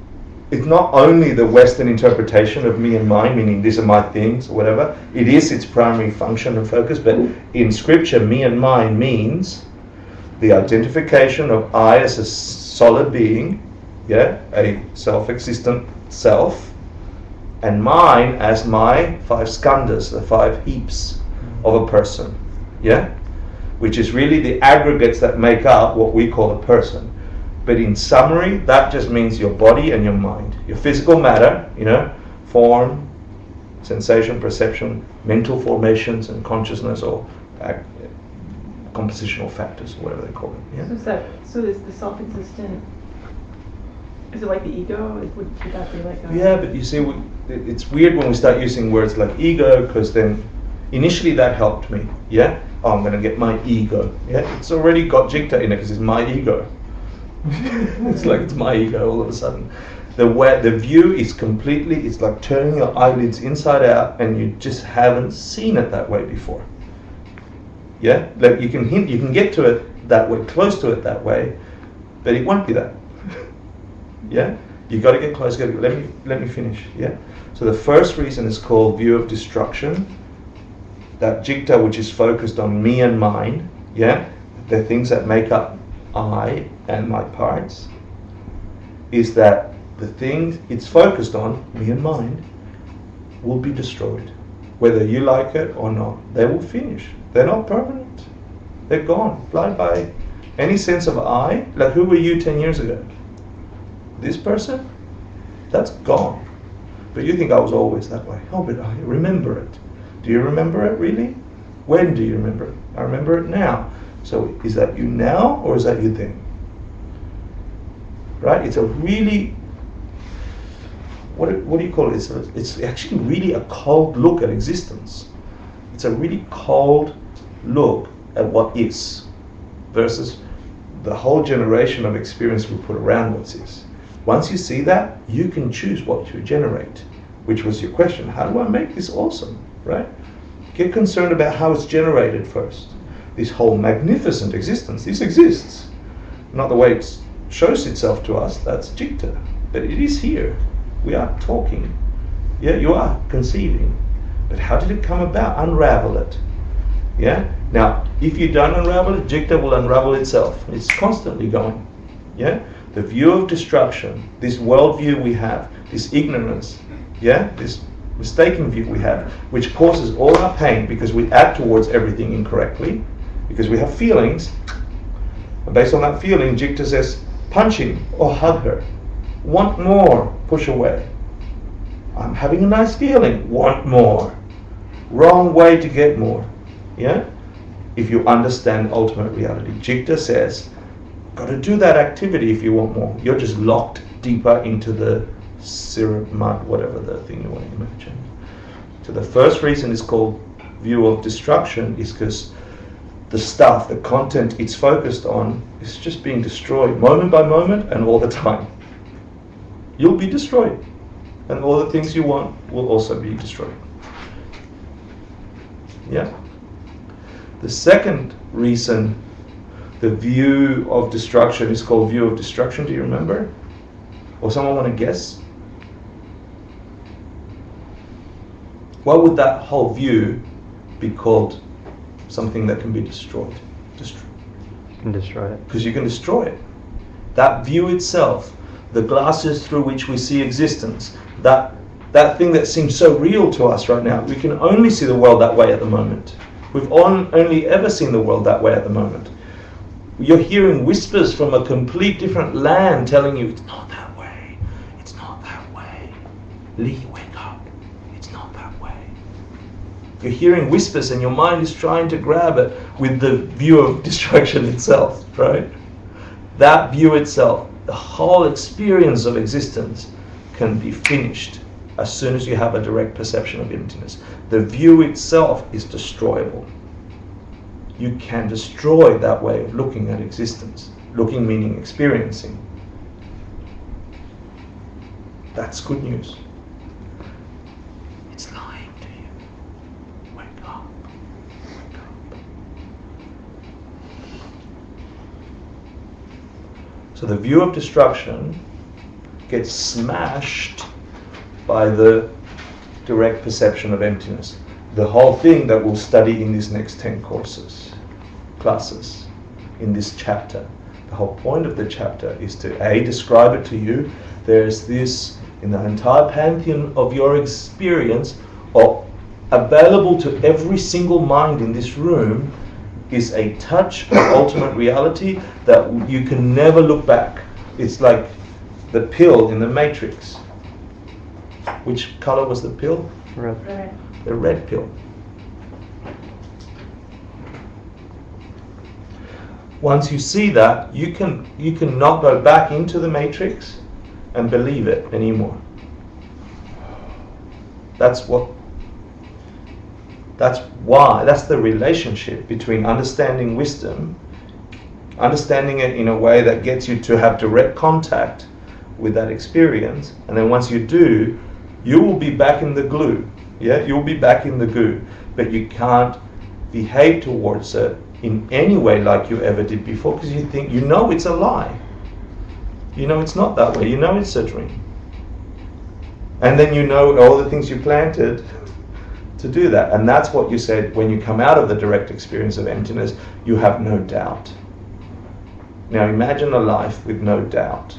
only the Western interpretation of me and mine, meaning these are my things or whatever. It is its primary function and focus, but in scripture, me and mine means the identification of I as a solid being, yeah, a self-existent self, and mine as my 5 skandhas, the 5 heaps of a person, yeah, which is really the aggregates that make up what we call a person. But in summary, that just means your body and your mind, your physical matter, form, sensation, perception, mental formations, and consciousness, or compositional factors, or whatever they call it. Yeah. So is the self-existent? Is it like the ego? Would that be like a... Yeah, but you see, it's weird when we start using words like ego, because then initially that helped me. Yeah. Oh, I'm going to get my ego. Yeah. It's already got Jikta in it because it's my ego. It's like it's my ego all of a sudden. The view is completely, it's like turning your eyelids inside out, and you just haven't seen it that way before. Yeah, like you can get to it that way, close to it that way, but it won't be that. Yeah, you got to get close. Let me finish. Yeah. So the first reason is called view of destruction. That Jikta, which is focused on me and mine. Yeah, the things that make up I and my parts, is that the things it's focused on, me and mine, will be destroyed. Whether you like it or not, they will finish. They're not permanent. They're gone, fly by. Any sense of I, like who were you 10 years ago? This person? That's gone. But you think I was always that way. Oh, but I remember it. Do you remember it really? When do you remember it? I remember it now. So is that you now, or is that you then? Right? It's a really, what do you call it? It's actually really a cold look at existence. It's a really cold look at what is, versus the whole generation of experience we put around what is. Once you see that, you can choose what you generate, which was your question. How do I make this awesome? Right? Get concerned about how it's generated first. This whole magnificent existence, this exists. Not the way it shows itself to us, that's Jikta. But it is here. We are talking. Yeah, you are conceiving. But how did it come about? Unravel it. Yeah? Now, if you don't unravel it, Jikta will unravel itself. It's constantly going. Yeah? The view of destruction, this worldview we have, this ignorance, yeah? This mistaken view we have, which causes all our pain because we act towards everything incorrectly, because we have feelings, and based on that feeling, Jikta says, punch him or hug her. Want more, push away. I'm having a nice feeling, want more. Wrong way to get more. Yeah? If you understand ultimate reality. Jikta says, got to do that activity if you want more. You're just locked deeper into the syrup, mud, whatever the thing you want to imagine. So the first reason it's called view of destruction is because the stuff, the content it's focused on is just being destroyed moment by moment and all the time. You'll be destroyed, and all the things you want will also be destroyed. Yeah. The second reason the view of destruction is called view of destruction, do you remember? Or someone want to guess? Why would that whole view be called something that can be destroyed? You can destroy it. Because you can destroy it. That view itself, the glasses through which we see existence, that thing that seems so real to us right now, we can only see the world that way at the moment. We've only ever seen the world that way at the moment. You're hearing whispers from a complete different land telling you it's not that way. It's not that way. Lee, wake up. It's not that way. You're hearing whispers and your mind is trying to grab it with the view of destruction itself, right? That view itself, the whole experience of existence can be finished as soon as you have a direct perception of emptiness. The view itself is destroyable. You can destroy that way of looking at existence. Looking meaning experiencing. That's good news. It's lying to you. Wake up. Wake up. So the view of destruction gets smashed by the direct perception of emptiness. The whole thing that we'll study in these next 10 classes, in this chapter. The whole point of the chapter is to describe it to you. There's this, in the entire pantheon of your experience, or available to every single mind in this room, is a touch of ultimate reality that you can never look back. It's like the pill in the Matrix. Which color was the pill? Red. The red pill. Once you see that, you can not go back into the Matrix and believe it anymore. That's the relationship between understanding wisdom, understanding it in a way that gets you to have direct contact with that experience, and then once you do, you will be back in the glue. Yeah, you'll be back in the goo, but you can't behave towards it in any way like you ever did before, because you think, you know it's a lie. You know it's not that way. You know it's a dream. And then you know all the things you planted to do that. And that's what you said, when you come out of the direct experience of emptiness, you have no doubt. Now imagine a life with no doubt.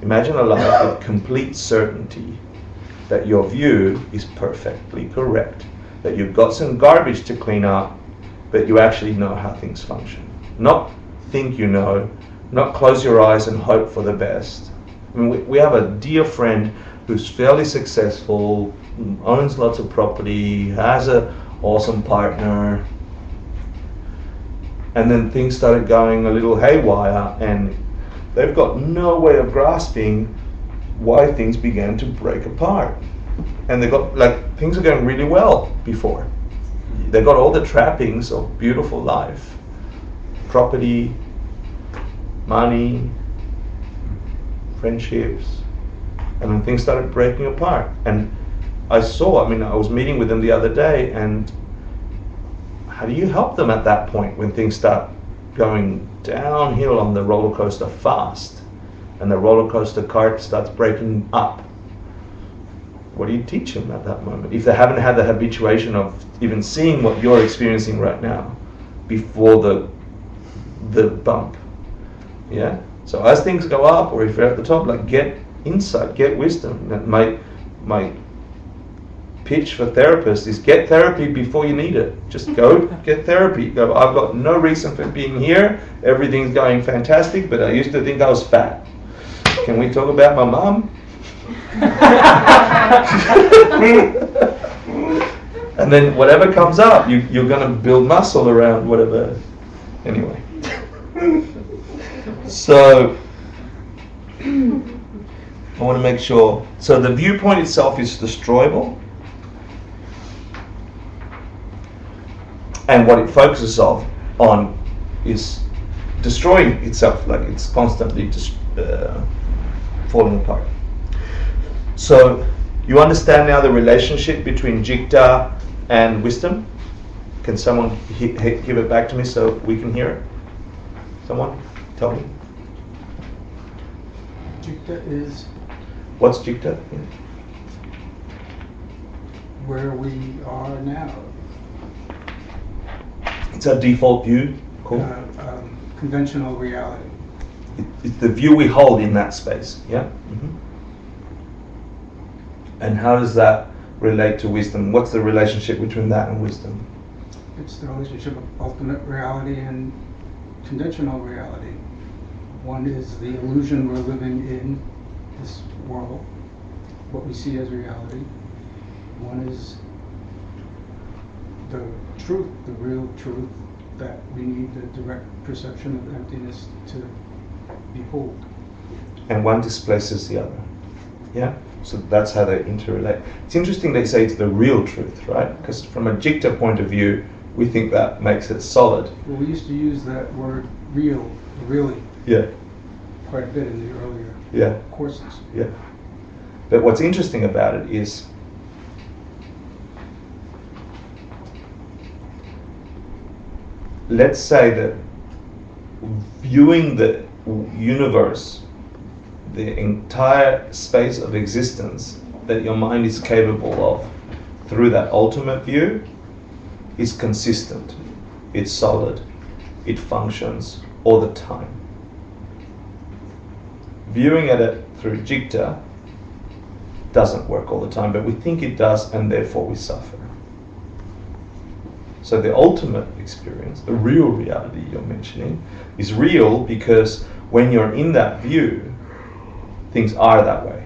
Imagine a life with complete certainty that your view is perfectly correct, that you've got some garbage to clean up, but you actually know how things function. Not think you know, not close your eyes and hope for the best. I mean, we have a dear friend who's fairly successful, owns lots of property, has an awesome partner, and then things started going a little haywire, and they've got no way of grasping why things began to break apart. And they got, like, things are going really well before. They got all the trappings of beautiful life. Property, money, friendships, and then things started breaking apart. And I was meeting with them the other day, and how do you help them at that point when things start going downhill on the roller coaster fast, and the roller coaster cart starts breaking up? What do you teach them at that moment if they haven't had the habituation of even seeing what you're experiencing right now before the bump? Yeah. So as things go up, or if you're at the top, like, get insight, get wisdom. My pitch for therapists is get therapy before you need it. Just go get therapy. Go, I've got no reason for being here. Everything's going fantastic, but I used to think I was fat. Can we talk about my mom? And then whatever comes up, you're going to build muscle around whatever. Anyway. So I want to make sure. So the viewpoint itself is destroyable. And what it focuses on is destroying itself, like it's constantly just falling apart. So you understand now the relationship between jikta and wisdom? Can someone give it back to me so we can hear it? Someone tell me. Jikta is What's jikta? Yeah. where we are now. It's a default view. Cool. Conventional reality. It's the view we hold in that space. Yeah. Mm-hmm. And how does that relate to wisdom? What's the relationship between that and wisdom? It's the relationship of ultimate reality and conditional reality. One is the illusion we're living in, this world, what we see as reality. One is the truth, the real truth, that we need the direct perception of emptiness to behold. And one displaces the other. Yeah? So that's how they interrelate. It's interesting they say it's the real truth, right? Because from a Jikta point of view, we think that makes it solid. Well, we used to use that word real, really, Yeah. quite a bit in the earlier Yeah. courses. Yeah. But what's interesting about it is let's say that viewing the universe, the entire space of existence that your mind is capable of through that ultimate view is consistent, it's solid, it functions all the time. Viewing at it through Jikta doesn't work all the time, but we think it does, and therefore we suffer. So the ultimate experience, the real reality you're mentioning, is real because when you're in that view, things are that way.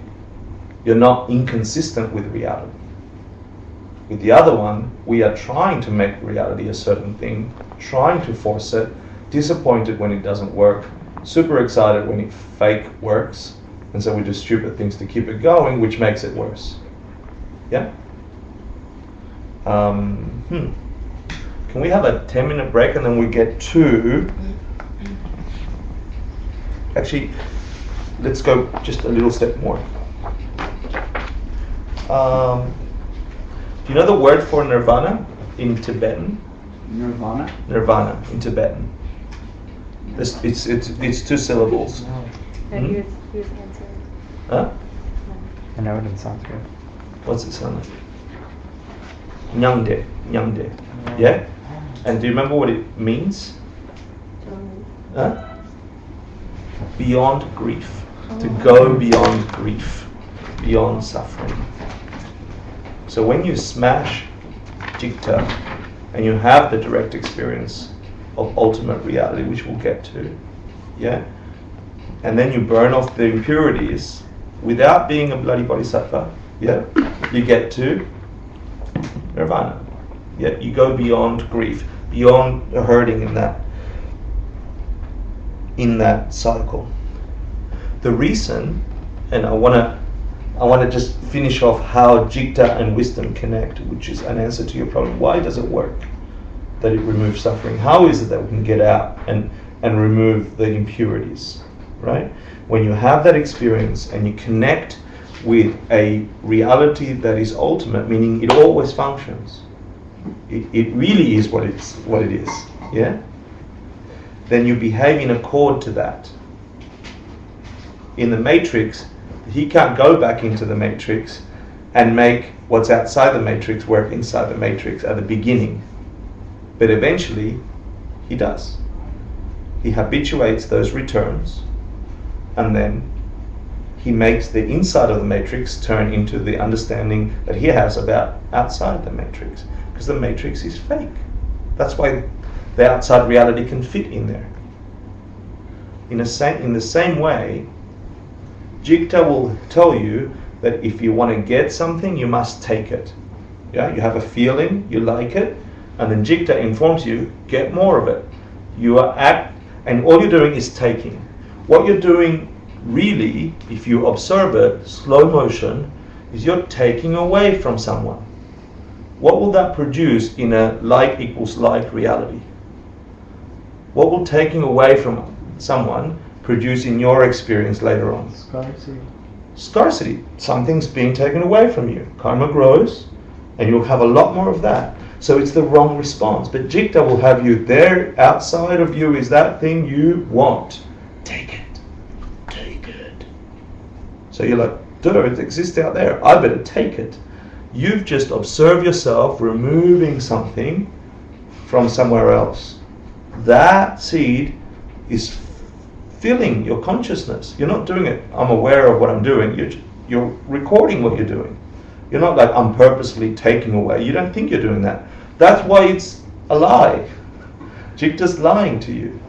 You're not inconsistent with reality. With the other one, we are trying to make reality a certain thing, trying to force it, disappointed when it doesn't work, super excited when it fake works, and so we do stupid things to keep it going, which makes it worse. Yeah? Can we have a 10-minute break and then we get to... Actually, let's go just a little step more. Do you know the word for nirvana in Tibetan? Nirvana? Nirvana in Tibetan. It's 2 syllables. No, he was answering. Huh? I know it in Sanskrit. What's it sound like? Nyangde. Nyangde. Yeah? And do you remember what it means? Huh? Beyond grief. To go beyond grief. Beyond suffering. So when you smash Jikta and you have the direct experience of ultimate reality, which we'll get to, yeah? And then you burn off the impurities without being a bloody bodhisattva, yeah? You get to nirvana. Yeah, you go beyond grief, beyond hurting in that cycle. The reason, and I want to just finish off how Jikta and wisdom connect, which is an answer to your problem. Why does it work? That it removes suffering. How is it that we can get out and remove the impurities, right? When you have that experience and you connect with a reality that is ultimate, meaning it always functions. It really is what it is, yeah? Then you behave in accord to that. In the matrix, he can't go back into the matrix and make what's outside the matrix work inside the matrix at the beginning. But eventually, he does. He habituates those returns, and then he makes the inside of the matrix turn into the understanding that he has about outside the matrix. Because the matrix is fake. That's why the outside reality can fit in there. In the same way, Jikta will tell you that if you want to get something, you must take it. Yeah, you have a feeling, you like it, and then Jikta informs you, get more of it. You are and all you're doing is taking. What you're doing really, if you observe it, slow motion, is you're taking away from someone. What will that produce in a like equals like reality? What will taking away from someone produce in your experience later on? Scarcity. Scarcity. Something's being taken away from you. Karma grows, and you'll have a lot more of that. So it's the wrong response. But Jikta will have you there, outside of you is that thing you want. Take it. Take it. So you're like, duh, it exists out there. I better take it. You've just observed yourself removing something from somewhere else. That seed is filling your consciousness. You're not doing it, I'm aware of what I'm doing. You're recording what you're doing. You're not like, I'm purposely taking away. You don't think you're doing that. That's why it's a lie. Jikta's lying to you.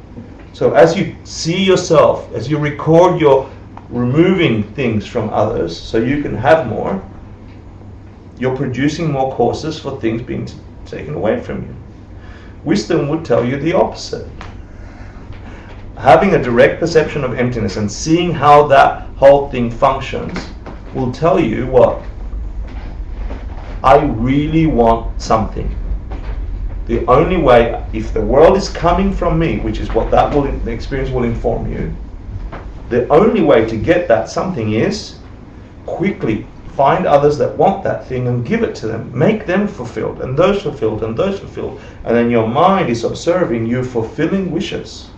So as you see yourself, as you record your removing things from others so you can have more, you're producing more causes for things being taken away from you. Wisdom would tell you the opposite. Having a direct perception of emptiness and seeing how that whole thing functions will tell you what? I really want something. The only way, if the world is coming from me, which is what the experience will inform you, the only way to get that something is quickly find others that want that thing and give it to them. Make them fulfilled, and those fulfilled, and those fulfilled. And then your mind is observing you fulfilling wishes,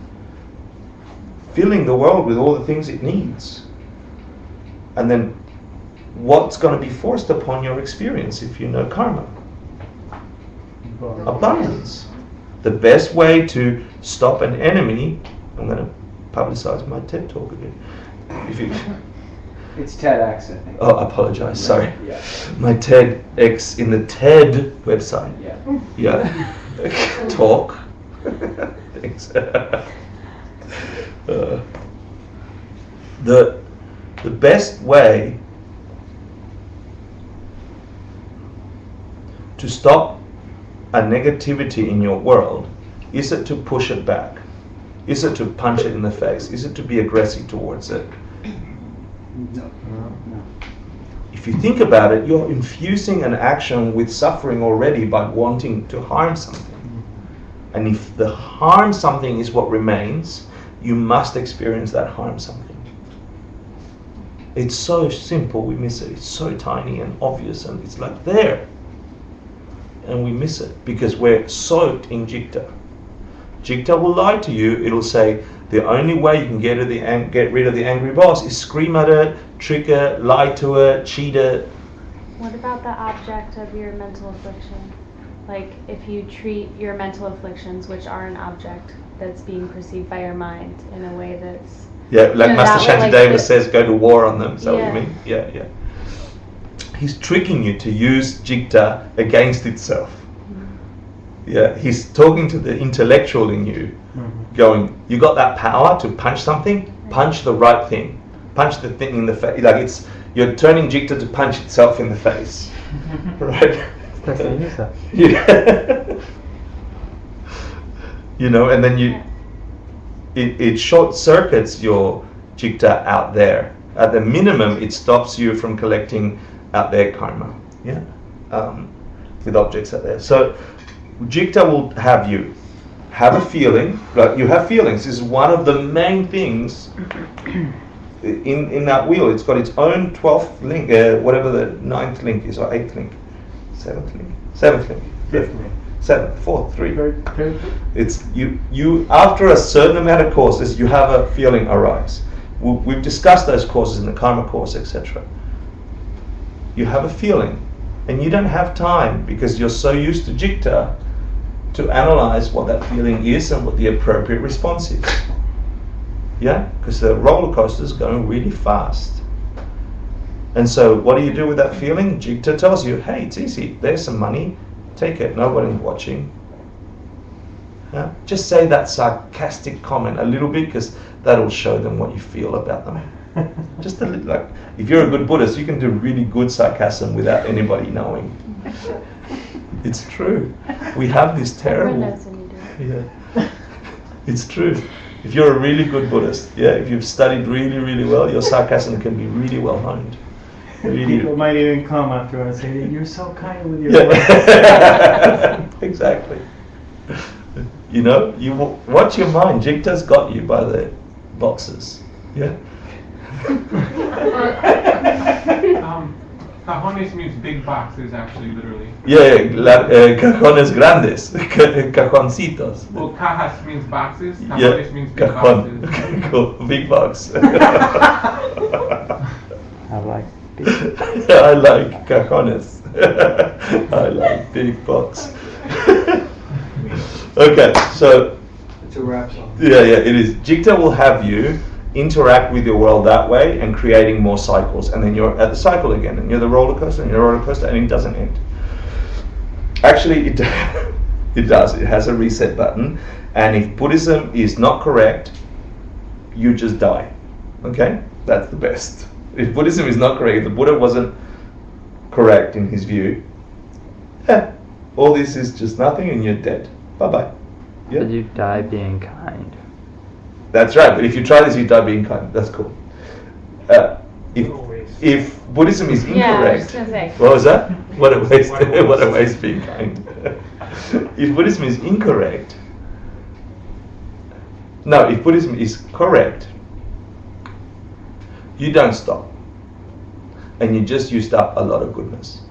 filling the world with all the things it needs. And then what's going to be forced upon your experience if you know karma? Abundance. The best way to stop an enemy, I'm going to publicize my TED talk again. If you, It's TEDx, I think. oh, I apologize, sorry. Yeah. My TEDx in the TED website. Yeah. Yeah. Talk. Thanks. The best way to stop a negativity in your world, is it to push it back? Is it to punch it in the face? Is it to be aggressive towards it? No. If you think about it, you're infusing an action with suffering already by wanting to harm something. And if the harm something is what remains, you must experience that harm something. It's so simple, we miss it. It's so tiny and obvious, and it's like there. And we miss it because we're soaked in jikta. Jikta will lie to you. It'll say the only way you can get rid of the angry boss is scream at it, trick it, lie to it, cheat it. What about the object of your mental affliction? Like if you treat your mental afflictions, which are an object that's being perceived by your mind in a way that's... Yeah, like Master Shanti like Davis says, go to war on them. Is that what Yeah. you mean? Yeah. He's tricking you to use jikta against itself. Yeah, he's talking to the intellectual in you, going, you got that power to punch something, punch the right thing. Punch the thing in the face. Like you're turning jikta to punch itself in the face. Right? Yeah. You know, and then it short circuits your jikta out there. At the minimum, it stops you from collecting out there karma. Yeah. With objects out there. So jikta will have you have a feeling, like you have feelings. This is one of the main things in that wheel. It's got its own 12th link, whatever the 9th link is, or 8th link, 7th link, 7th link, 5th link, 7th, 4th, 3. It's you after a certain amount of courses, you have a feeling arise. We've discussed those courses in the karma course, etc. You have a feeling, and you don't have time because you're so used to jikta to analyze what that feeling is and what the appropriate response is. Yeah, because the roller coaster is going really fast. And so what do you do with that feeling? Jikta tells you, hey, it's easy. There's some money. Take it. Nobody's watching. Yeah? Just say that sarcastic comment a little bit because that'll show them what you feel about them. Just a little, like, if you're a good Buddhist, you can do really good sarcasm without anybody knowing. It's true. We have this terrible... Everyone knows when you do it. Yeah. It's true. If you're a really good Buddhist, yeah, if you've studied really, really well, your sarcasm can be really well honed. Really. People might even come after and say, you're so kind with your words. Yeah. Exactly. You know, you watch your mind. Jikta's got you by the boxes. Yeah. Cajones means big boxes, actually, literally. Yeah, cajones grandes, cajoncitos. Well, cajas means boxes. Cajones Yeah, means big cajon. boxes. Cool, big box. I like I like cajones. I like big box. Okay, so It's a rap song. yeah, it is. Jikta will have you interact with your world that way and creating more cycles, and then you're at the cycle again, and you're the roller coaster, and you're a roller coaster, and it doesn't end. Actually, It does. It has a reset button. And if Buddhism is not correct, you just die. Okay? That's the best. If Buddhism is not correct, if the Buddha wasn't correct in his view, all this is just nothing and you're dead. Bye-bye. Yeah? But you die being kind. That's right. But if you try this, you die being kind. That's cool. If Buddhism is incorrect, Yeah, I was just gonna say. what was that? What a waste! What a waste being kind. If Buddhism is incorrect, no. If Buddhism is correct, you don't stop, and you just used up a lot of goodness,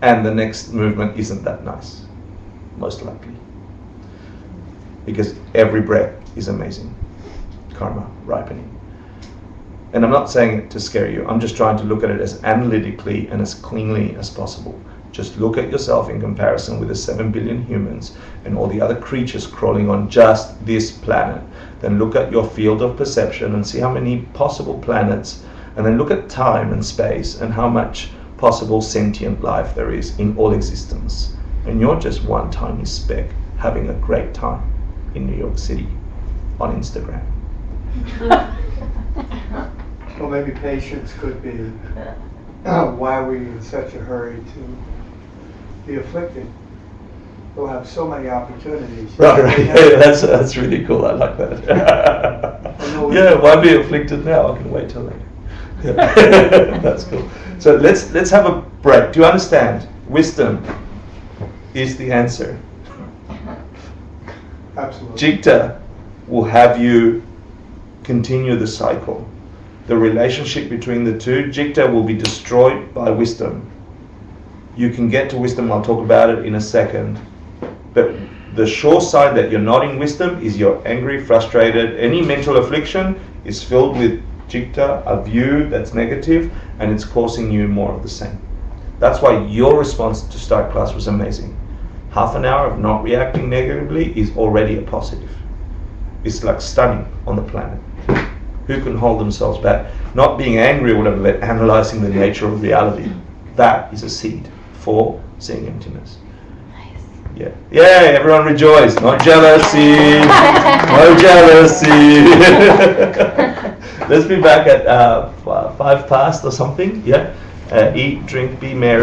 and the next movement isn't that nice, most likely, because every breath is amazing, karma ripening. And I'm not saying it to scare you. I'm just trying to look at it as analytically and as cleanly as possible. Just look at yourself in comparison with the 7 billion humans and all the other creatures crawling on just this planet. Then look at your field of perception and see how many possible planets, and then look at time and space and how much possible sentient life there is in all existence. And you're just one tiny speck having a great time in New York City on Instagram. Well, maybe patience could be why are we in such a hurry to be afflicted? We'll have so many opportunities. Right. Yeah, that's really cool. I like that. Yeah, why be afflicted now? I can wait till later. Yeah. That's cool. So let's have a break. Do you understand? Wisdom is the answer. Absolutely. Jikta will have you continue the cycle. The relationship between the two, Jikta will be destroyed by wisdom. You can get to wisdom, I'll talk about it in a second. But the sure side that you're not in wisdom is you're angry, frustrated. Any mental affliction is filled with Jikta, a view that's negative, and it's causing you more of the same. That's why your response to start class was amazing. Half an hour of not reacting negatively is already a positive. It's like stunning on the planet. Who can hold themselves back? Not being angry or whatever, but analyzing the nature of reality. That is a seed for seeing emptiness. Nice. Yeah. Yeah, everyone rejoice. Not jealousy. No jealousy. Let's be back at 5 past or something. Yeah. Eat, drink, be merry.